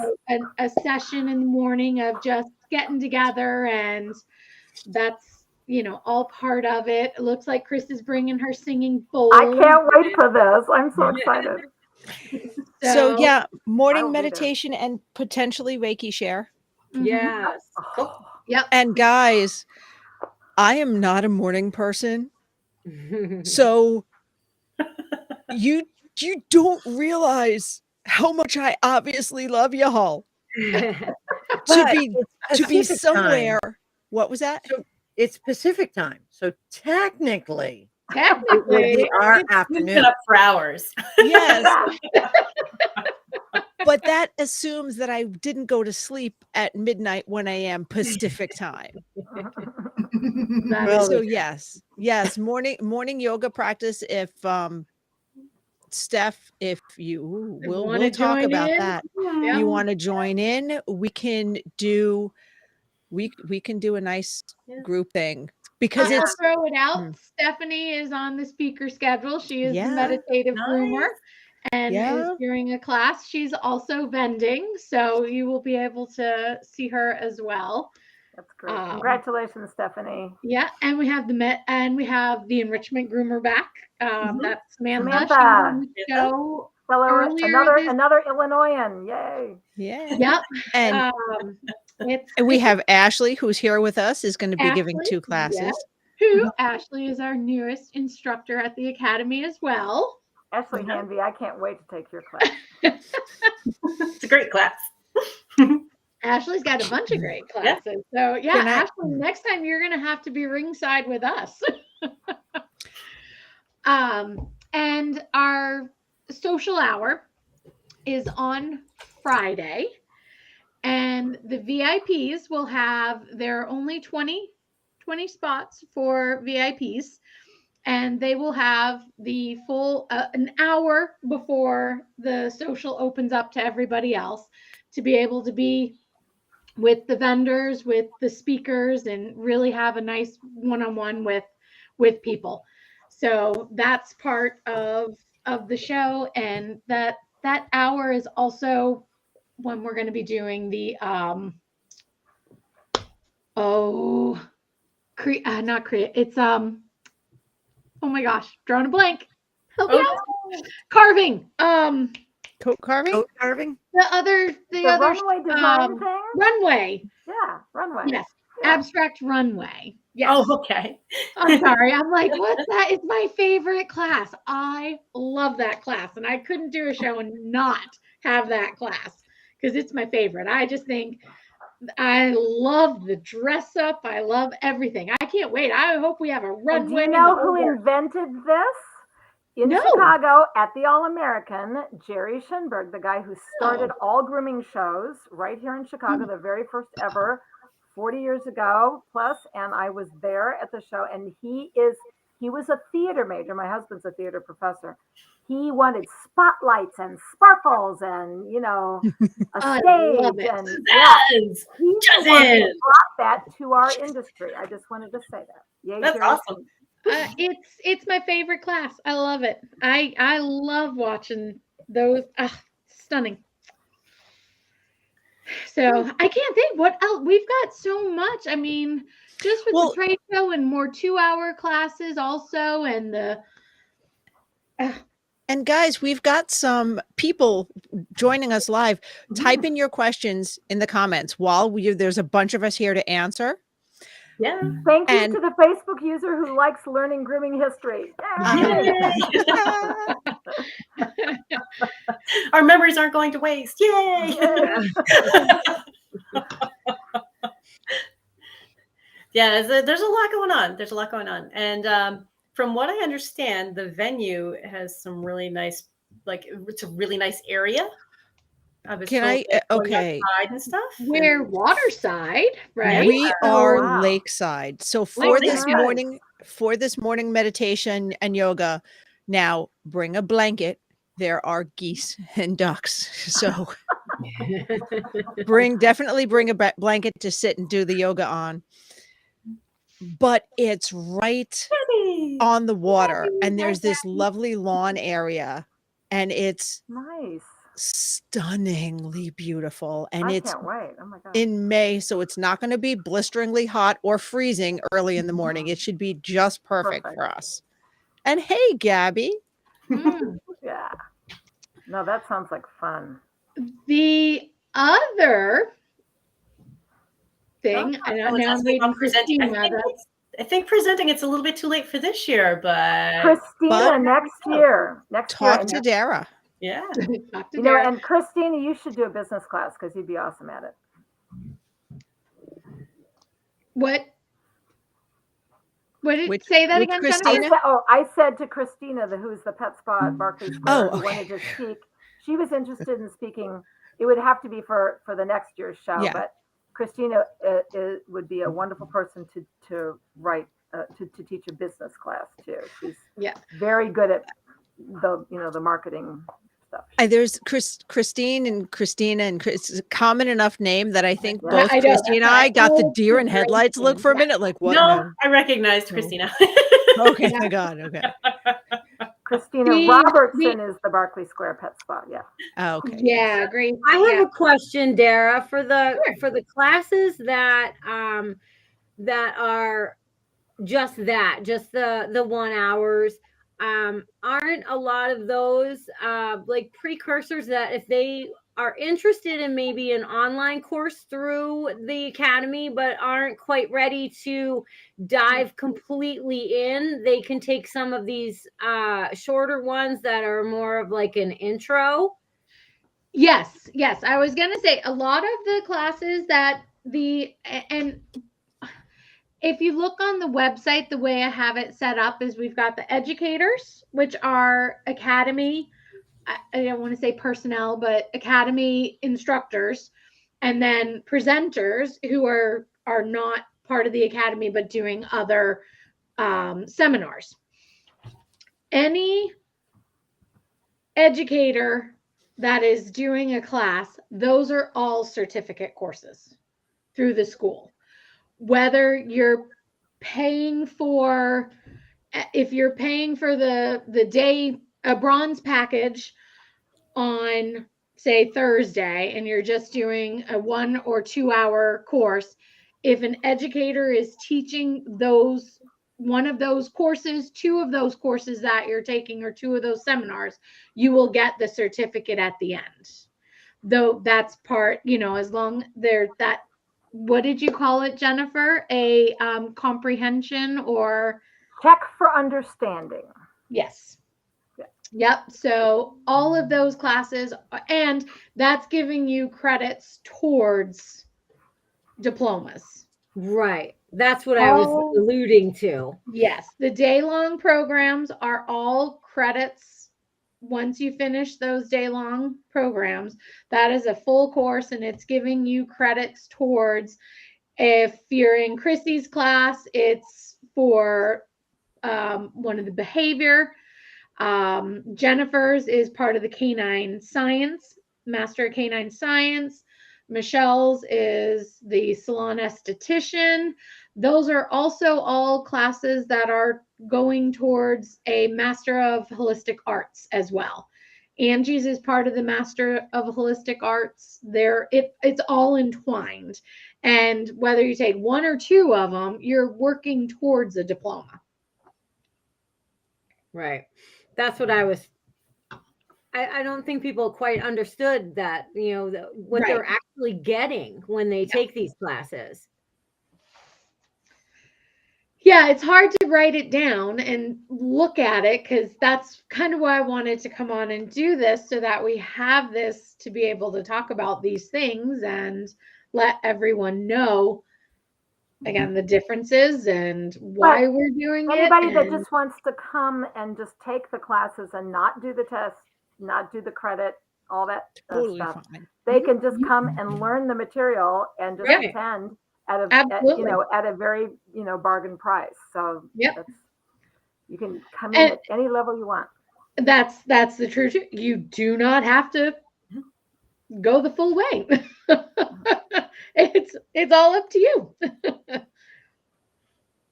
a session in the morning of just getting together, and that's all part of it. It looks like Chris is bringing her singing bowl. I can't wait for this. I'm so excited. So yeah, morning I'll be there. meditation and potentially Reiki share. Yes. Cool. Yep. And guys, I am not a morning person. So you don't realize how much I obviously love y'all. to be somewhere. Time. What was that? So it's Pacific time. So technically it Technically, would be our We've been afternoon. up for hours. Yes. But that assumes that I didn't go to sleep at midnight 1 a.m. Pacific time. that is So yes, morning yoga practice. If Steph, if you we'll talk about that. Yep. You want to join in? We can do a nice group thing because I'll it's throw it out. Stephanie is on the speaker schedule. She is the Yeah. meditative Nice. groomer and is Yeah. during a class. She's also vending, so you will be able to see her as well. That's great. Congratulations, Stephanie. Yeah, and we have the enrichment groomer back. That's Samantha. She was Samantha. on the show. Fellow, Earlier this- another Illinoisan. Yay. yeah. Yep. And we have Ashley, who's here with us, is going to be giving Ashley, 2 classes. who Ashley is our newest instructor at the academy as well. Ashley Hanvey, I can't wait to take your class. It's a great class. Ashley's got a bunch of great Yeah. classes. So yeah, Can I- Ashley, next time you're gonna have to be ringside with us. And our social hour is on Friday, and the VIPs will have, there are only 20 spots for VIPs, and they will have the full an hour before the social opens up to everybody else to be able to be with the vendors, with the speakers, and really have a nice one-on-one with people. So that's part of the show, and that hour is also when we're going to be doing the not create, it's oh my gosh, drawing a blank. Help me Oh, out. Carving. Coat carving? Coat carving? The other runway design thing? runway. Yeah, runway. Yes. Yeah. Abstract runway. Yes. Oh, okay. I'm sorry. I'm like, what's that? It's my favorite class. I love that class. And I couldn't do a show and not have that class because it's my favorite. I just think I love the dress up. I love everything. I can't wait. I hope we have a runway. And do you know who invented this? In Chicago at the All-American, Jerry Schenberg, the guy who started all grooming shows right here in Chicago, the very first ever, 40 years ago plus, and I was there at the show, and he was a theater major. My husband's a theater professor. He wanted spotlights and sparkles and, a stage. And he brought that to our industry. I just wanted to say that. Yay, That's Jerry. awesome. It's my favorite class. I love it. I love watching those. Stunning. So I can't think what else. We've got so much. I mean, just with the trade show and more 2-hour classes also, and the. And guys, we've got some people joining us live. Type in your questions in the comments while there's a bunch of us here to answer. Yeah. Thank you to the Facebook user who likes learning grooming history. Our memories aren't going to waste. Yay! Yeah, there's a lot going on. There's a lot going on. And from what I understand, the venue has some really nice, it's a really nice area. Okay. And stuff. We're waterside, right? We are lakeside. So for this morning meditation and yoga, now bring a blanket. There are geese and ducks. So definitely bring a blanket to sit and do the yoga on. But it's right on the water, and there's this lovely lawn area, and it's nice. Stunningly beautiful, and I it's can't wait. Oh my God. in May, so it's not going to be blisteringly hot or freezing early in the morning. It should be just perfect for us. And hey, Gabby. Yeah. No, that sounds like fun. The other thing, I think presenting it's a little bit too late for this year, but Christina next year. Talk to Dara. Yeah. And Christina, you should do a business class because you'd be awesome at it. What did say that again, Christina? I said to Christina, who's the pet spa at Barclay Square, who wanted to speak. She was interested in speaking. It would have to be for the next year's show, but Christina would be a wonderful person to write to teach a business class too. She's very good at the marketing stuff. There's Christine and Christina, and it's a common enough name that I think both Christy and I got the deer in headlights look for a minute. Like, what? No, I recognized Christina. Okay, thank God. Okay. Christina Robertson is the Barclay Square Pet Spa. Yeah. Oh, okay. Yeah, great. I have a question, Dara, for the classes that are just the 1 hours. Aren't a lot of those like precursors that if they are interested in maybe an online course through the academy but aren't quite ready to dive completely in, they can take some of these shorter ones that are more of like an intro? Yes, yes. I was going to say a lot of the classes and if you look on the website, the way I have it set up is we've got the educators, which are academy, I don't want to say personnel, but academy instructors, and then presenters who are not part of the academy but doing other seminars. Any educator that is doing a class, those are all certificate courses through the school. Whether you're paying for, if you're paying for the day, a bronze package on say Thursday, and you're just doing a 1 or 2 hour course, if an educator is teaching one of those courses, 2 of those courses that you're taking, or 2 of those seminars, you will get the certificate at the end. Though that's part, as long there's that, what did you call it, Jennifer? A comprehension or check for understanding. Yes. Yep. So all of those classes, and that's giving you credits towards diplomas. Right. That's what I was alluding to. Yes. The day-long programs are all credits. Once you finish those day-long programs, that is a full course, and it's giving you credits towards, if you're in Chrissy's class, it's for one of the behavior. Jennifer's is part of the canine science, Master of Canine Science. Michelle's is the salon esthetician. Those are also all classes that are going towards a Master of Holistic Arts as well. Angie's is part of the Master of Holistic Arts. It's all entwined. And whether you take 1 or 2 of them, you're working towards a diploma. Right. That's what I don't think people quite understood that, what they're actually getting when they take these classes. Yeah, it's hard to write it down and look at it, because that's kind of why I wanted to come on and do this, so that we have this to be able to talk about these things and let everyone know, again, the differences and why we're doing it. Anybody that just wants to come and just take the classes and not do the test, not do the credit, all that stuff, they can just come and learn the material and just attend at a very bargain price. So you can come in at any level you want. That's the truth. You do not have to go the full way. It's all up to you.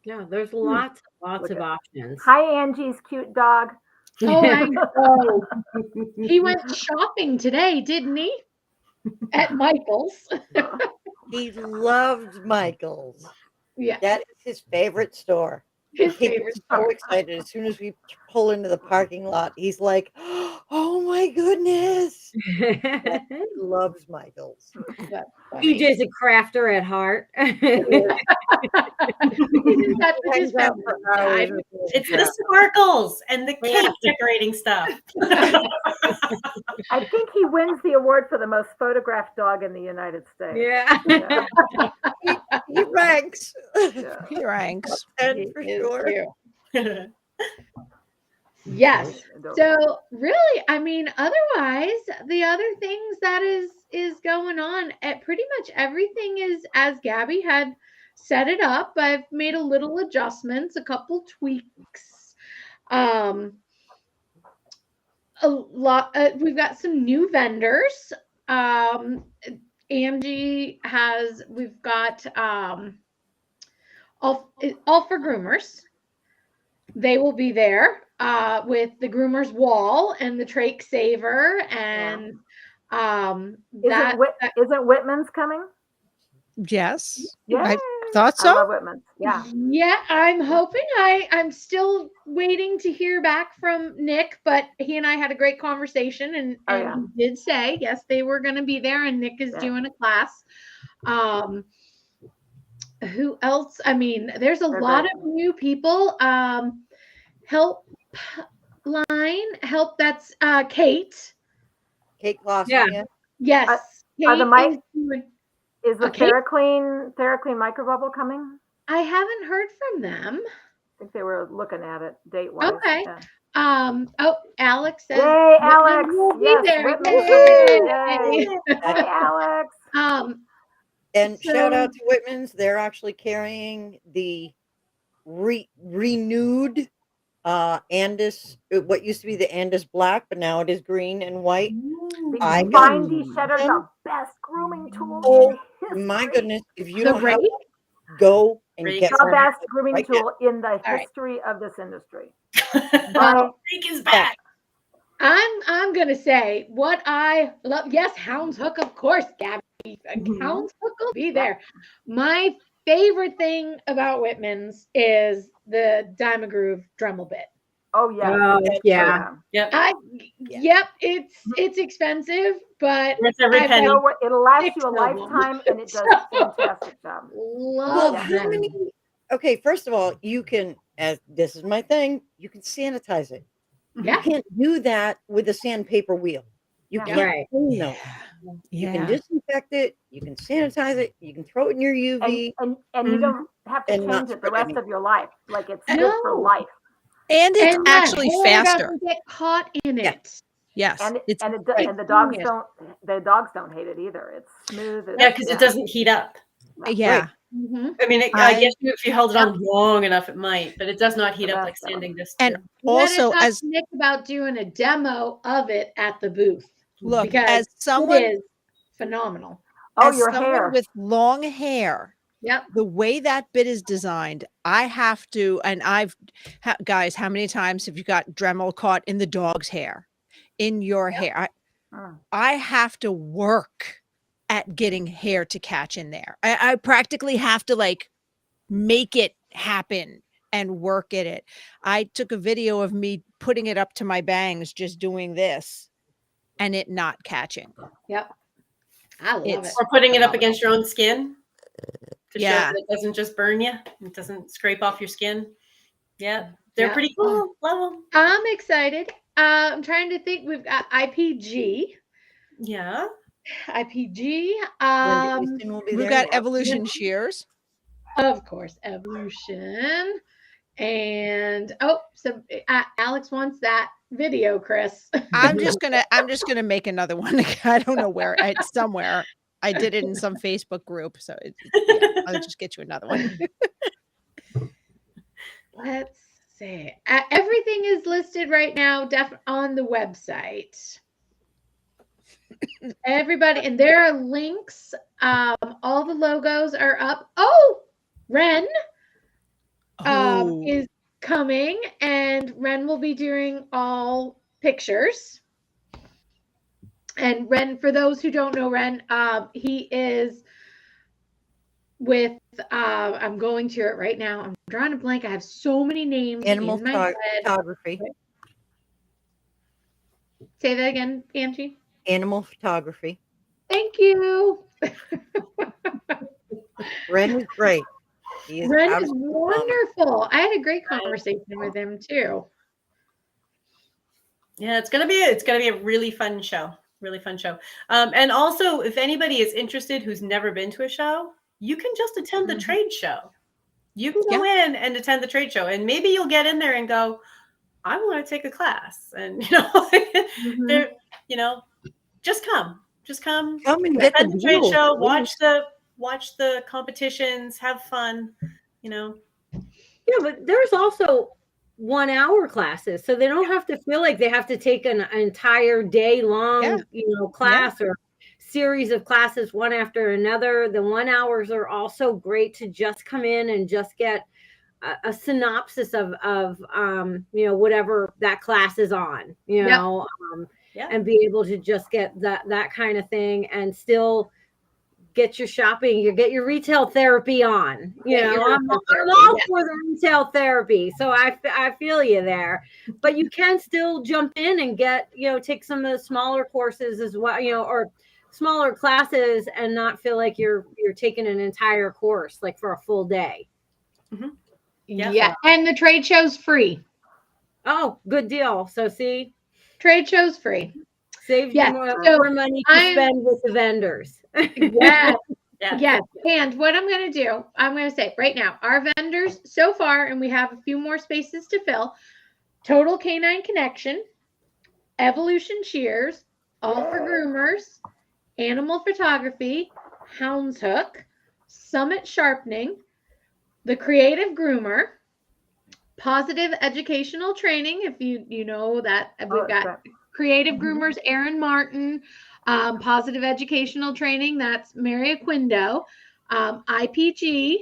Yeah, there's lots of options. Hi, Angie's cute dog. Oh, I know. He went shopping today, didn't he? At Michael's. He loved Michael's. Yeah. That is his favorite store. He's so excited. As soon as we pull into the parking lot, he's like, "Oh my goodness!" He loves Michael's. DJ's a crafter at heart. It's the sparkles and the cake decorating stuff. I think he wins the award for the most photographed dog in the United States. Yeah. He ranks. Yeah. He ranks. And for sure. Yes. So really, I mean, otherwise, the other things that is going on, pretty much everything is as Gabby had set it up. I've made a little adjustments, a couple tweaks. A lot. We've got some new vendors. Angie has. We've got all for groomers. They will be there with the groomers wall and the trach saver, and isn't Whitman's coming? Yes. Yeah. I thought so. I love Whitman's. Yeah. Yeah, I'm hoping. I'm still waiting to hear back from Nick, but he and I had a great conversation, and he did say yes, they were going to be there, and Nick is doing a class. Who else? I mean, there's a lot of new people. Help. That's Kate. Kate Clausen Yeah. yet? Yes. Are the Kate mic- is doing- Is the Okay. TheraClean microbubble coming? I haven't heard from them. I think they were looking at it date-wise. Okay. Yeah. Oh, Alex says Yay, Whitman Alex! will be Yes, there. Whitman will be there. Yay. Yay! Hey, Alex! And shout So- out to Whitman's. They're actually carrying the renewed Andis, what used to be the Andis Black, but now it is green and white. The I Find got These Shutters, them. the best grooming tool Oh in history. my goodness! If you The don't have rake? it, go and Rake. get The one best grooming right now. tool in the right. history of this industry. Well, Freak is back. I'm gonna say what I love. Yes, Hound's Hook, of course, Gabby. Mhm. Hound's Hook will be there. My favorite thing about Whitman's is the Diamond Groove Dremel bit. Oh yeah. Oh, yeah. Yep. Yep, it's expensive, but Worth every I've penny. You know what? It'll last Six you a of them. lifetime, and it does a fantastic job. love Well, how them. many? Okay, first of all, you can, as this is my thing, you can sanitize it. Yeah. You can't do that with a sandpaper wheel. You Yeah. can't Right. clean those. You can disinfect it. You can sanitize it. You can throw it in your UV. And you Mhm. don't have to And not change it the spread rest any- of your life. Like it's No. good for life. And it's And the actually hair faster. doesn't get caught in Yeah. it. Yes. And It's and great. the dogs Genius. don't hate it either. It's smooth. Yeah, because it doesn't heat up. Yeah. Mhm. I mean, I I- guess if you held it on long enough, it might, but it does not heat The up like best of 'em. standing this. And too. We gotta also, talk as to Nick about doing a demo of it at the booth look, because as someone it is phenomenal. Oh, as your someone hair. with long hair, Yep. the way that bit is designed, I have to, and guys, how many times have you got Dremel caught in the dog's hair, in your hair? Mm. I have to work at getting hair to catch in there. I practically have to like make it happen and work at it. I took a video of me putting it up to my bangs, just doing this and it not catching. Yep. I love it. It's- Or putting it up against your own skin to show Yeah. that it doesn't just burn you. It doesn't scrape off your skin. Yeah, they're Yeah. pretty cool. Love them. I'm excited. I'm trying to think. We've got IPG. Yeah. IPG. Linda Easton will be We've there. got Evolution Shears. Of course, Evolution. And so Alex wants that video, Chris. I'm just gonna make another one. I don't know where. It's somewhere. I did it in some Facebook group, so I'll just get you another one. Let's see. Everything is listed right now, on the website. Everybody, and there are links. All the logos are up. Oh, Ren Oh, is coming, and Ren will be doing all pictures. And Ren, for those who don't know Ren, he is with I'm going to it right now. I'm drawing a blank. I have so many names Animal in my head. photography. Say that again, Angie. Animal photography. Thank you. Ren is great. He is Ren is absolutely wonderful. I had a great conversation with him too. Yeah, it's gonna be a really fun show. Really fun show. And also, if anybody is interested who's never been to a show, you can just attend the trade show. You can go in and attend the trade show, and maybe you'll get in there and go, I want to take a class. And there, just come. Come and get Attend the the trade deal. show, watch the competitions, have fun, Yeah, but there's also 1 hour classes, so they don't have to feel like they have to take an entire day long, class or series of classes one after another. The 1 hours are also great to just come in and just get a synopsis of whatever that class is on, and be able to just get that kind of thing and still get your shopping, get your retail therapy on. I'm all for the retail therapy, so I feel you there. But you can still jump in and get, take some of the smaller courses as well, or smaller classes, and not feel like you're taking an entire course like for a full day. Mm-hmm. Yeah, and the trade show's free. Oh, good deal. So see, trade show's free. Save Yes, more, so more money to I'm- spend with the vendors. Yes. Yeah. Yes. And what I'm going to do, I'm going to say right now, our vendors so far, and we have a few more spaces to fill, Total Canine Connection, Evolution Shears, All for Groomers, Animal Photography, Hounds Hook, Summit Sharpening, The Creative Groomer, Positive Educational Training. If you know that we've got right. Creative Groomers, Aaron Martin, Positive Educational Training. That's Mary Aquindo, IPG.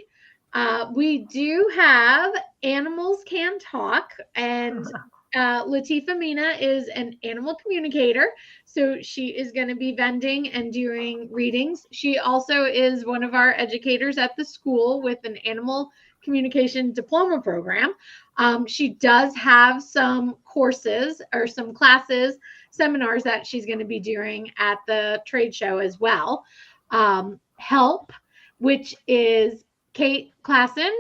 We do have Animals Can Talk, and Latifa Mina is an animal communicator. So she is going to be vending and doing readings. She also is one of our educators at the school with an animal communication diploma program. She does have some courses or some classes, seminars that she's going to be doing at the trade show as well. Help, which is Kate Klassen,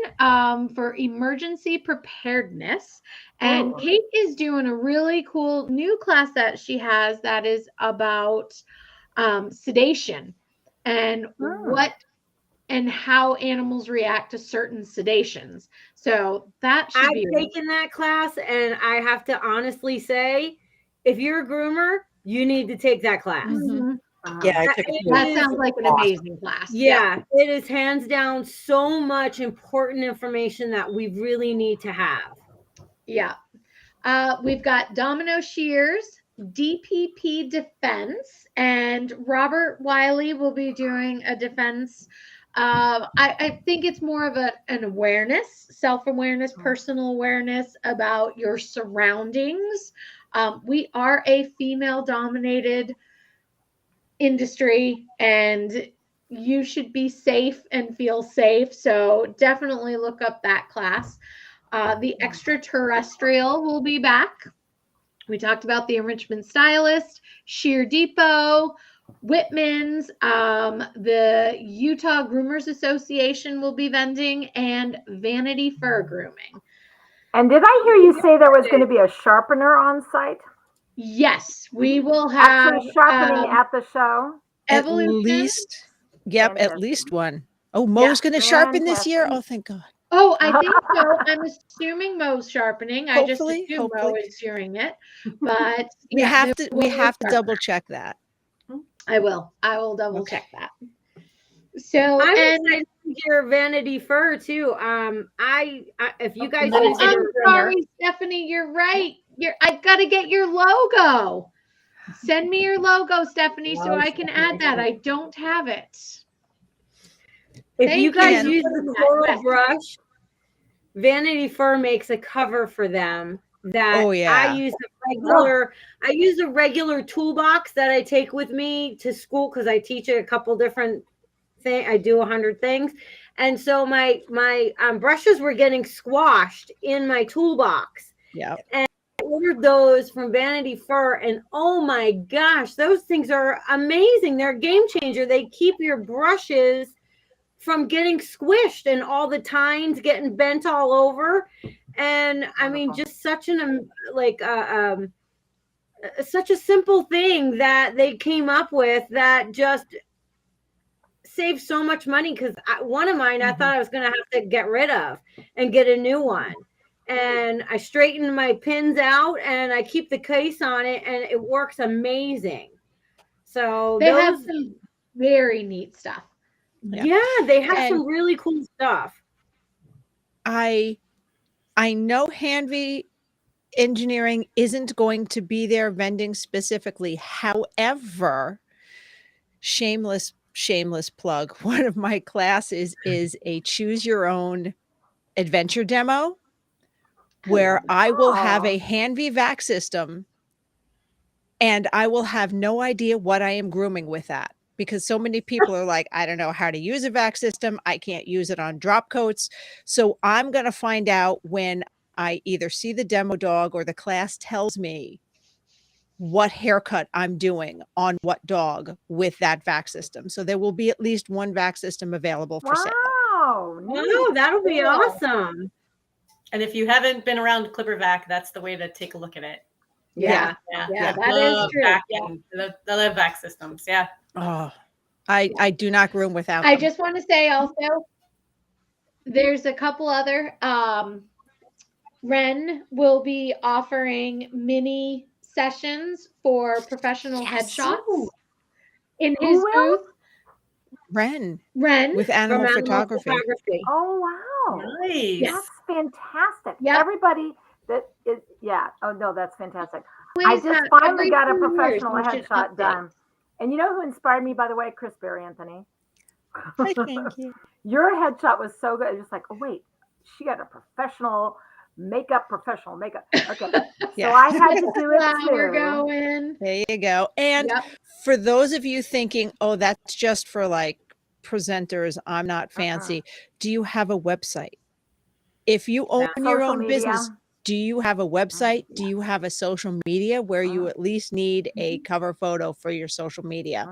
for emergency preparedness. And Kate is doing a really cool new class that she has that is about sedation and what and how animals react to certain sedations. So that should I've be taken that class, and I have to honestly say, if you're a groomer, you need to take that class. Mhm. Yeah, I took it too. That sounds like an amazing class. Yeah, it is hands down so much important information that we really need to have. Yeah. We've got Domino Shears, DPP Defense, and Robert Wiley will be doing a defense. I think it's more of an awareness, self-awareness, personal awareness about your surroundings. We are a female-dominated industry, and you should be safe and feel safe. So definitely look up that class. The extraterrestrial will be back. We talked about the enrichment stylist, Shear Depot, Whitman's, the Utah Groomers Association will be vending, and Vanity Fur Grooming. And did I hear you say there was going to be a sharpener on site? Yes, we will have Actually sharpening at the show? At Evolution. least, yep, at Fantastic. least one. Oh, Mo's going to sharpen this year. Fantastic. Oh, thank God. Oh, I think so. I'm assuming Mo's sharpening. I just Hopefully, assume Mo hopefully. is doing it, but We yeah, have there to. We will be have to sharpener. double check that. I will double Okay. check that. So I'm and excited to hear Vanity Fur too. I if you guys oh, use I'm it, sorry, Stephanie. You're right. I've got to get your logo. Send me your logo, Stephanie, so I can add that. I don't have it. if you Thank guys you. use the coral brush, Vanity Fur makes a cover for them that Oh, yeah. I use a regular toolbox that I take with me to school because I teach a couple different things. I do 100 things. And so my brushes were getting squashed in my toolbox. Yeah. And I ordered those from Vanity Fur, and oh my gosh, those things are amazing. They're a game changer. They keep your brushes from getting squished and all the tines getting bent all over. And I mean, just such such a simple thing that they came up with that just saved so much money. Because one of mine, I thought I was going to have to get rid of and get a new one. And I straighten my pins out and I keep the case on it, and it works amazing. So They have some very neat stuff. Yeah, they have And- some really cool stuff. I know Hanvey Engineering isn't going to be there vending specifically. However, shameless plug. One of my classes is a choose your own adventure demo where I will have a Hanvey vac system and I will have no idea what I am grooming with that. Because so many people are like, I don't know how to use a vac system. I can't use it on drop coats. So I'm going to find out when I either see the demo dog or the class tells me what haircut I'm doing on what dog with that vac system. So there will be at least one vac system available for sale. Wow. Oh, that'll be awesome. And if you haven't been around Clipper Vac, that's the way to take a look at it. Yeah. Yeah. Yeah, I that is love true. vacuum. I love vac systems. Yeah. Oh, I do not groom without I them. just want to say also, there's a couple other, Ren will be offering mini sessions for professional headshots Ooh. in Who his will? booth. Ren Ren, with From animal animal photography. photography. Oh wow. Nice. Yes. That's fantastic. Yep. Everybody that is, yeah. Oh no, that's fantastic. I Please just have finally every got a 2 years professional you should headshot update. done. And you know who inspired me, by the way? Chris Berry Anthony. Thank you. Your headshot was so good. It's just like, oh wait, she got a professional makeup. Okay. Yeah. So I had Get to the do it flower too. going. There you go. And Yep. for those of you thinking, oh, that's just for like presenters, I'm not fancy. Do you have a website? If you own your Social own business, media. do you have a website? Do you have a social media where you at least need a cover photo for your social media?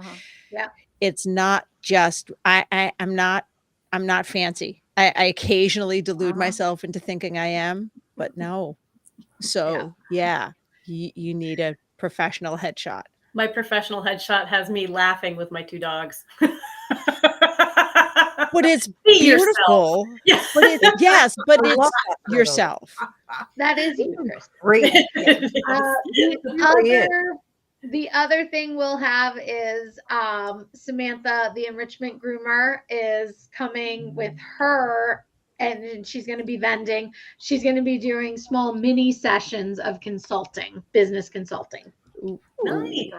Yep. It's not just I'm not fancy. I occasionally delude myself into thinking I am, but no. So yeah, you need a professional headshot. My professional headshot has me laughing with my 2 dogs. But it's Be yourself. beautiful. Yeah. But it's yes, but I it's love that photo. yourself. That is you, Chris. Great. The other thing we'll have is Samantha, the enrichment groomer, is coming with her, and she's going to be vending. She's going to be doing small mini sessions of consulting, business consulting. Nice.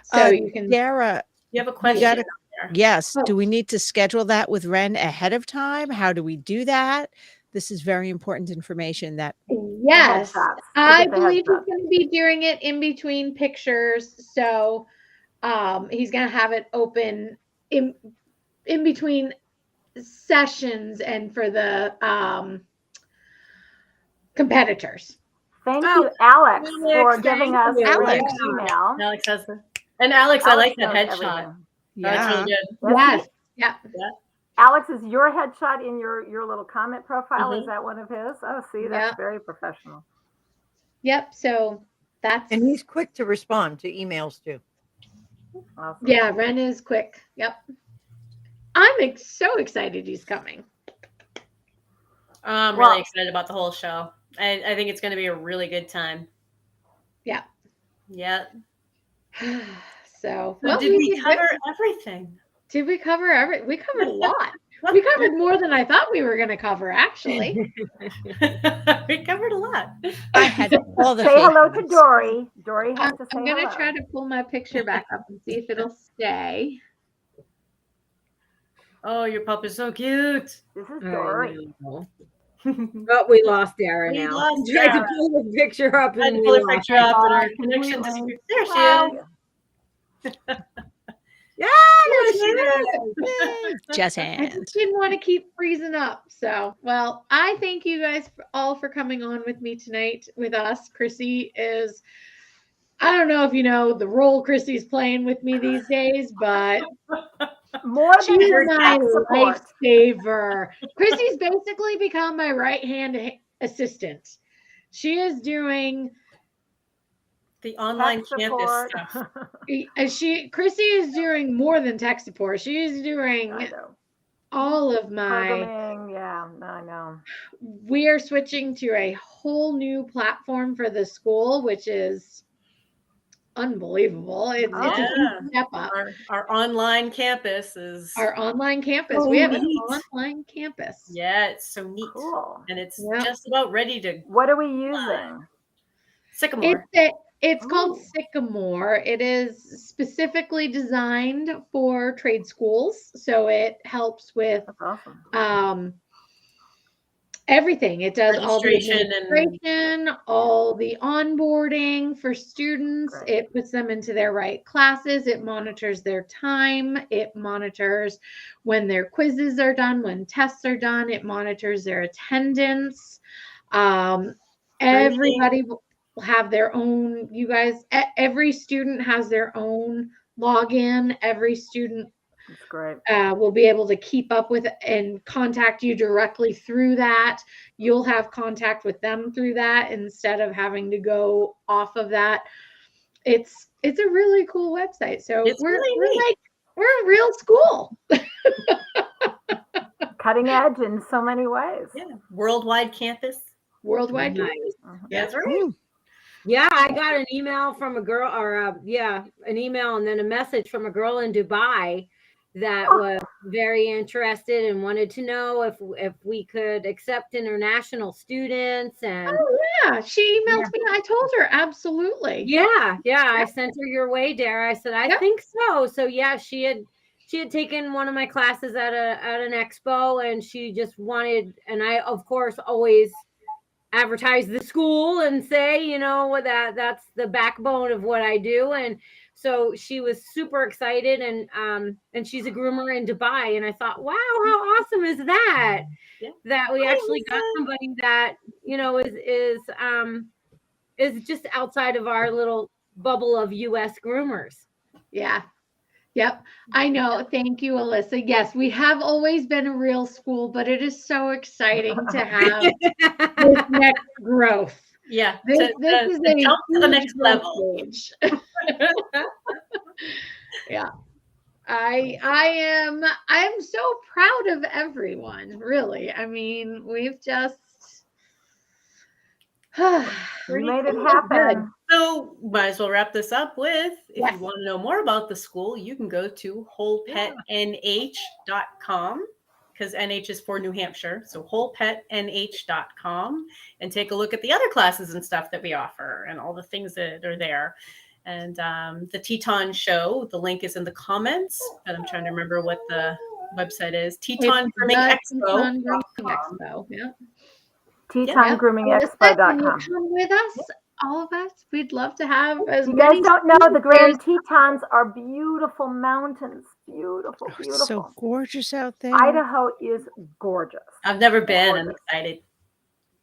So you can. Dara, You have a we question gotta, out there. yes. Oh. Do we need to schedule that with Ren ahead of time? How do we do that? This is very important information that Yes, headshots, to I get the believe he's headshots. going to be doing it in between pictures. So he's going to have it open in between sessions and for the competitors. Thank Oh, you, Alex, Alex, for thank giving us you. the Alex. email. Alex has the and Alex, I like that knows headshot. everything. That's yeah. really good. Yes. Yeah. Alex, is your headshot in your little comment profile? Mhm. Is that one of his? Oh, see, Yeah. that's very professional. Yep. So that's And he's quick to respond to emails too. Awesome. yeah. Ren is quick. Yep. I'm so excited he's coming. I'm really excited about the whole show. I think it's going to be a really good time. Yeah. Yeah. So Did we cover everything? Did we cover we covered a lot. We covered more than I thought we were going to cover, actually. We covered a lot. I had all the Say hello to favorites. Dory. Dory has to say I'm going hello. to try to pull my picture back up and see if it'll stay. Oh, your pup is so cute. This is Dory. But we lost Dara We now. lost Tried to Dara. pull the picture up I had and to we pull her lost. picture up and her Completely. connection disappeared. There she Wow. is. Yeah, There she she is. Yay, Just I hands. just didn't want to keep freezing up. So, well, I thank you guys all for coming on with me tonight with us. Chrissy is, I don't know if you know the role Chrissy's playing with me these days, but More than she's just my tech support. lifesaver. Chrissy's basically become my right-hand assistant. She is doing The online Tech campus support. stuff. Chrissy is doing more than tech support. She's doing I know. all of my Programming, yeah, I know. we are switching to a whole new platform for the school, which is unbelievable. It's a huge step up. Our online campus is Our online campus. Oh, We have an neat. online campus. Yeah, it's so neat. Cool. And it's Yep. just about ready to What are we using? Sycamore. It's called Ooh. Sycamore. It is specifically designed for trade schools, so it helps with That's awesome. everything. It does all the Registration administration, all the onboarding for students. Great. It puts them into their right classes. It monitors their time. It monitors when their quizzes are done, when tests are done. It monitors their attendance. Everybody will have their own, you guys, every student has their own login. Every student That's great. We'll be able to keep up with and contact you directly through that. You'll have contact with them through that instead of having to go off of that. It's a really cool website. So It's really neat. we're a real school. Cutting edge in so many ways. Yeah, worldwide campus. Worldwide Nice. campus. That's right. Yeah, I got an email from a girl, or an email and then a message from a girl in Dubai that was very interested and wanted to know if we could accept international students. And Yeah, she emailed me. I told her absolutely. yeah, I sent her your way, Dara. I said I think so. So yeah, she had taken one of my classes at an expo, and she just wanted. And I, of course, always advertise the school and say, you know, that's the backbone of what I do. And so she was super excited, and she's a groomer in Dubai. And I thought, wow, how awesome is that? Yeah. That we actually got somebody that, you know, is just outside of our little bubble of US groomers. Yeah. Yep. I know. Thank you, Alyssa. Yes, we have always been a real school, but it is so exciting to have this next growth. Yeah. This is a jump to the next huge growth level. stage. Yeah. I'm so proud of everyone, really. I mean, we've just We made it happen. So might as well wrap this up with, if Yes. you want to know more about the school, you can go to wholepetnh.com, because NH is for New Hampshire. So wholepetnh.com, and take a look at the other classes and stuff that we offer and all the things that are there. And the Teton show, the link is in the comments, but I'm trying to remember what the website is. Teton Grooming Expo. Yeah. TetonGroomingExpo.com. Can you come with us, all of us? We'd love to have as You many. guys don't know, the Grand Tetons are beautiful mountains. Beautiful, Oh, beautiful. it's so gorgeous out there. Idaho is gorgeous. I've never been. I'm excited.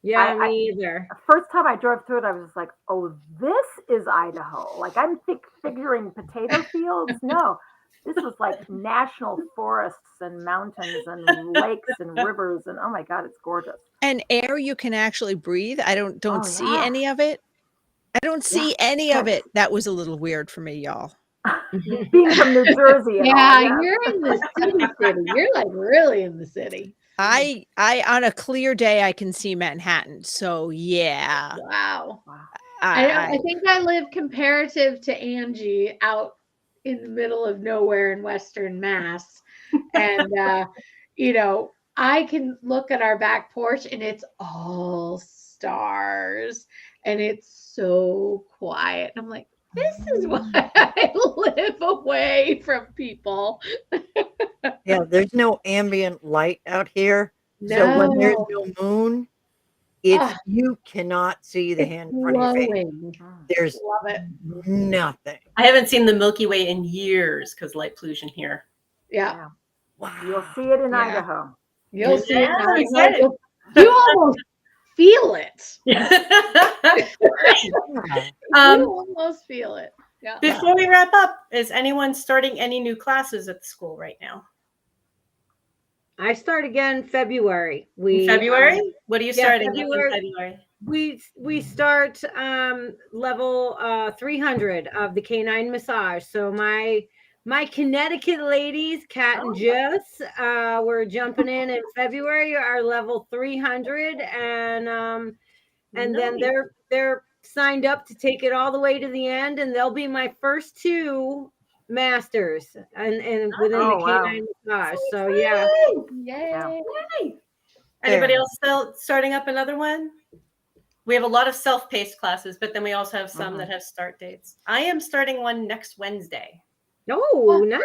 Yeah, me either. The first time I drove through it, I was just like, oh, this is Idaho. Like, I'm figuring potato fields. No, this was like national forests and mountains and lakes and rivers. And oh my God, it's gorgeous. And air you can actually breathe. I don't see yeah. any of it. I don't see any of it. That was a little weird for me, y'all. Being from New Jersey. And all, You're in the city. You're like really in the city. I on a clear day I can see Manhattan. So yeah. Wow. I think I live comparative to Angie out in the middle of nowhere in Western Mass. And you know, I can look at our back porch and it's all stars and it's so quiet. And I'm like, this is why I live away from people. Yeah, there's no ambient light out here. No. So when there's no moon, you cannot see the hand in front of your face. There's nothing. I haven't seen the Milky Way in years because light pollution here. Yeah. Wow. You'll see it in Idaho. You'll see it. I'm excited. You almost feel it. You almost feel it. Yeah. Before we wrap up, is anyone starting any new classes at the school right now? I start again February. February? What are you starting in February? We start level 300 of the canine massage. So my Connecticut ladies, Kat and Jess, we're jumping in February, are level 300, and then they're signed up to take it all the way to the end, and they'll be my first two masters and within the canine massage. So yeah. Yay. Anybody else starting up another one? We have a lot of self-paced classes, but then we also have some that have start dates. I am starting one next Wednesday. Oh, nice.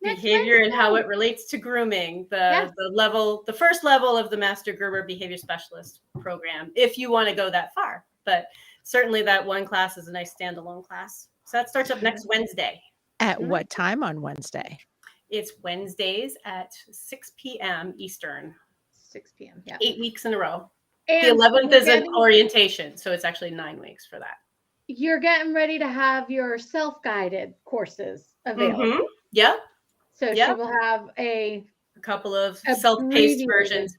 Behavior and how it relates to grooming, the first level of the Master Groomer Behavior Specialist program, if you want to go that far. But certainly that one class is a nice standalone class. So that starts up next Wednesday. At what time on Wednesday? It's Wednesdays at 6 p.m. Eastern. 6 p.m. Yeah. 8 weeks in a row. And the 11th is an orientation, so it's actually 9 weeks for that. You're getting ready to have your self-guided courses available. Yeah. So she Yep. will have a couple of Abbreviated. self-paced versions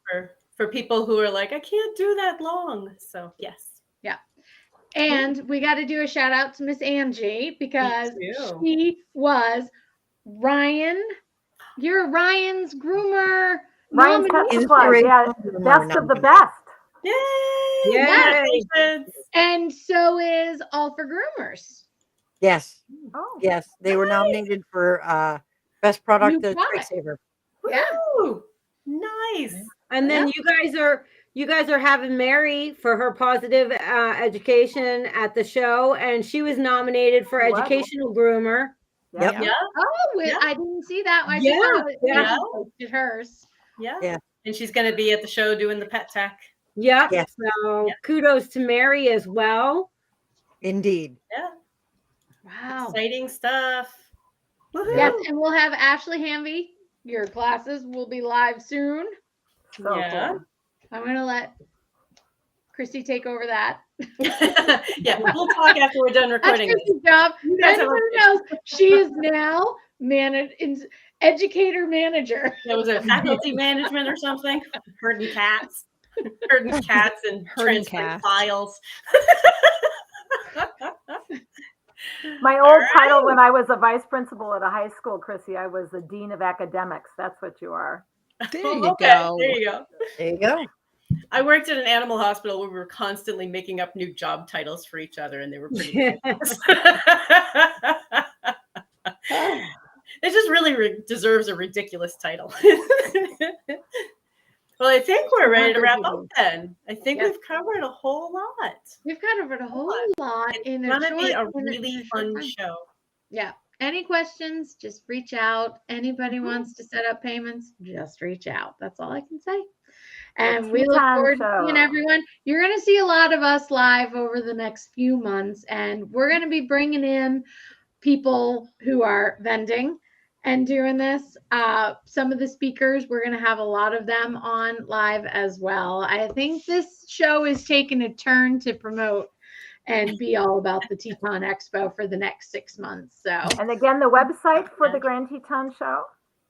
for people who are like, I can't do that long. So yes. Yeah. And we got to do a shout out to Miss Angie because too. she was Ryan. You're Ryan's groomer. Ryan's Pet nominee. Supply. Yeah, Inspirational best of the best. Yay! Yay. Congratulations. And so is All for Groomers. Yes, Oh, yes, they were nominated for best product New at product. Saver. Yeah. Woo! Nice. And then you guys are having Mary for her positive education at the show, and she was nominated for Wow. educational groomer. Yep. Yeah. Oh, Yeah. I didn't see that. I Yeah, just saw that yeah. Angie posted hers. Yeah. Yeah. And she's going to be at the show doing the pet tech. Yep. Yes. So Yep. kudos to Mary as well. Indeed. Yeah. Wow. Exciting stuff. Woohoo. Yes, and we'll have Ashley Hamby. Your classes will be live soon. So Yeah. cool. I'm going to let Christy take over that. Yeah. We'll talk after we're done That's recording this. Christy's job. You guys have Anyone a- knows she is now educator manager. There was a faculty management or something. Herding cats. Herding cats and Herding transferring cats. files. My old title when I was a vice principal at a high school, Chrissy, I was the dean of academics. That's what you are. There you Okay, go. there you go. There you go. I worked at an animal hospital where we were constantly making up new job titles for each other, and they were pretty ridiculous. It just really deserves a ridiculous title. Well, I think we're ready to wrap up then. I think Yep. we've covered a whole lot. We've covered a whole lot It's in a gonna short, be a in a really short fun time. show. Yeah. Any questions, just reach out. Anybody wants to set up payments, just reach out. That's all I can say. And we look Teton forward to seeing show. everyone. You're going to see a lot of us live over the next few months, and we're going to be bringing in people who are vending and doing this. Some of the speakers, we're going to have a lot of them on live as well. I think this show is taking a turn to promote and be all about the Teton Expo for the next 6 months. So, And again, the website for the Grand Teton show.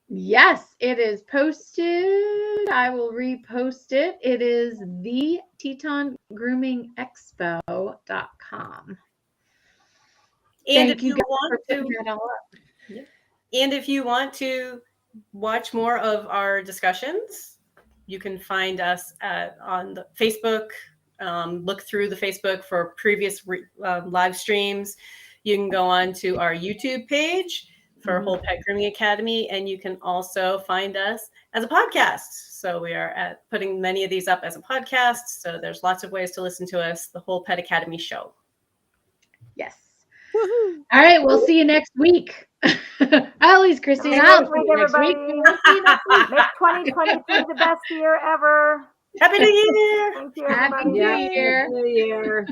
yes, it is posted. I will repost it. It is the TetonGroomingExpo.com. And Thank if you you guys want for putting to, that all up. and if you want to watch more of our discussions, you can find us on the Facebook. Look through the Facebook for previous live streams. You can go on to our YouTube page for Whole Pet Grooming Academy, and you can also find us as a podcast. So we are putting many of these up as a podcast. So there's lots of ways to listen to us. The Whole Pet Academy show. Yes. Woohoo. All right, we'll see you next week. At least Christy and I'll see Week, you next week. everybody. We'll see you next week. Make 2023 the best year ever. Happy New Year! Thank you, Happy everybody. New Year. New Year.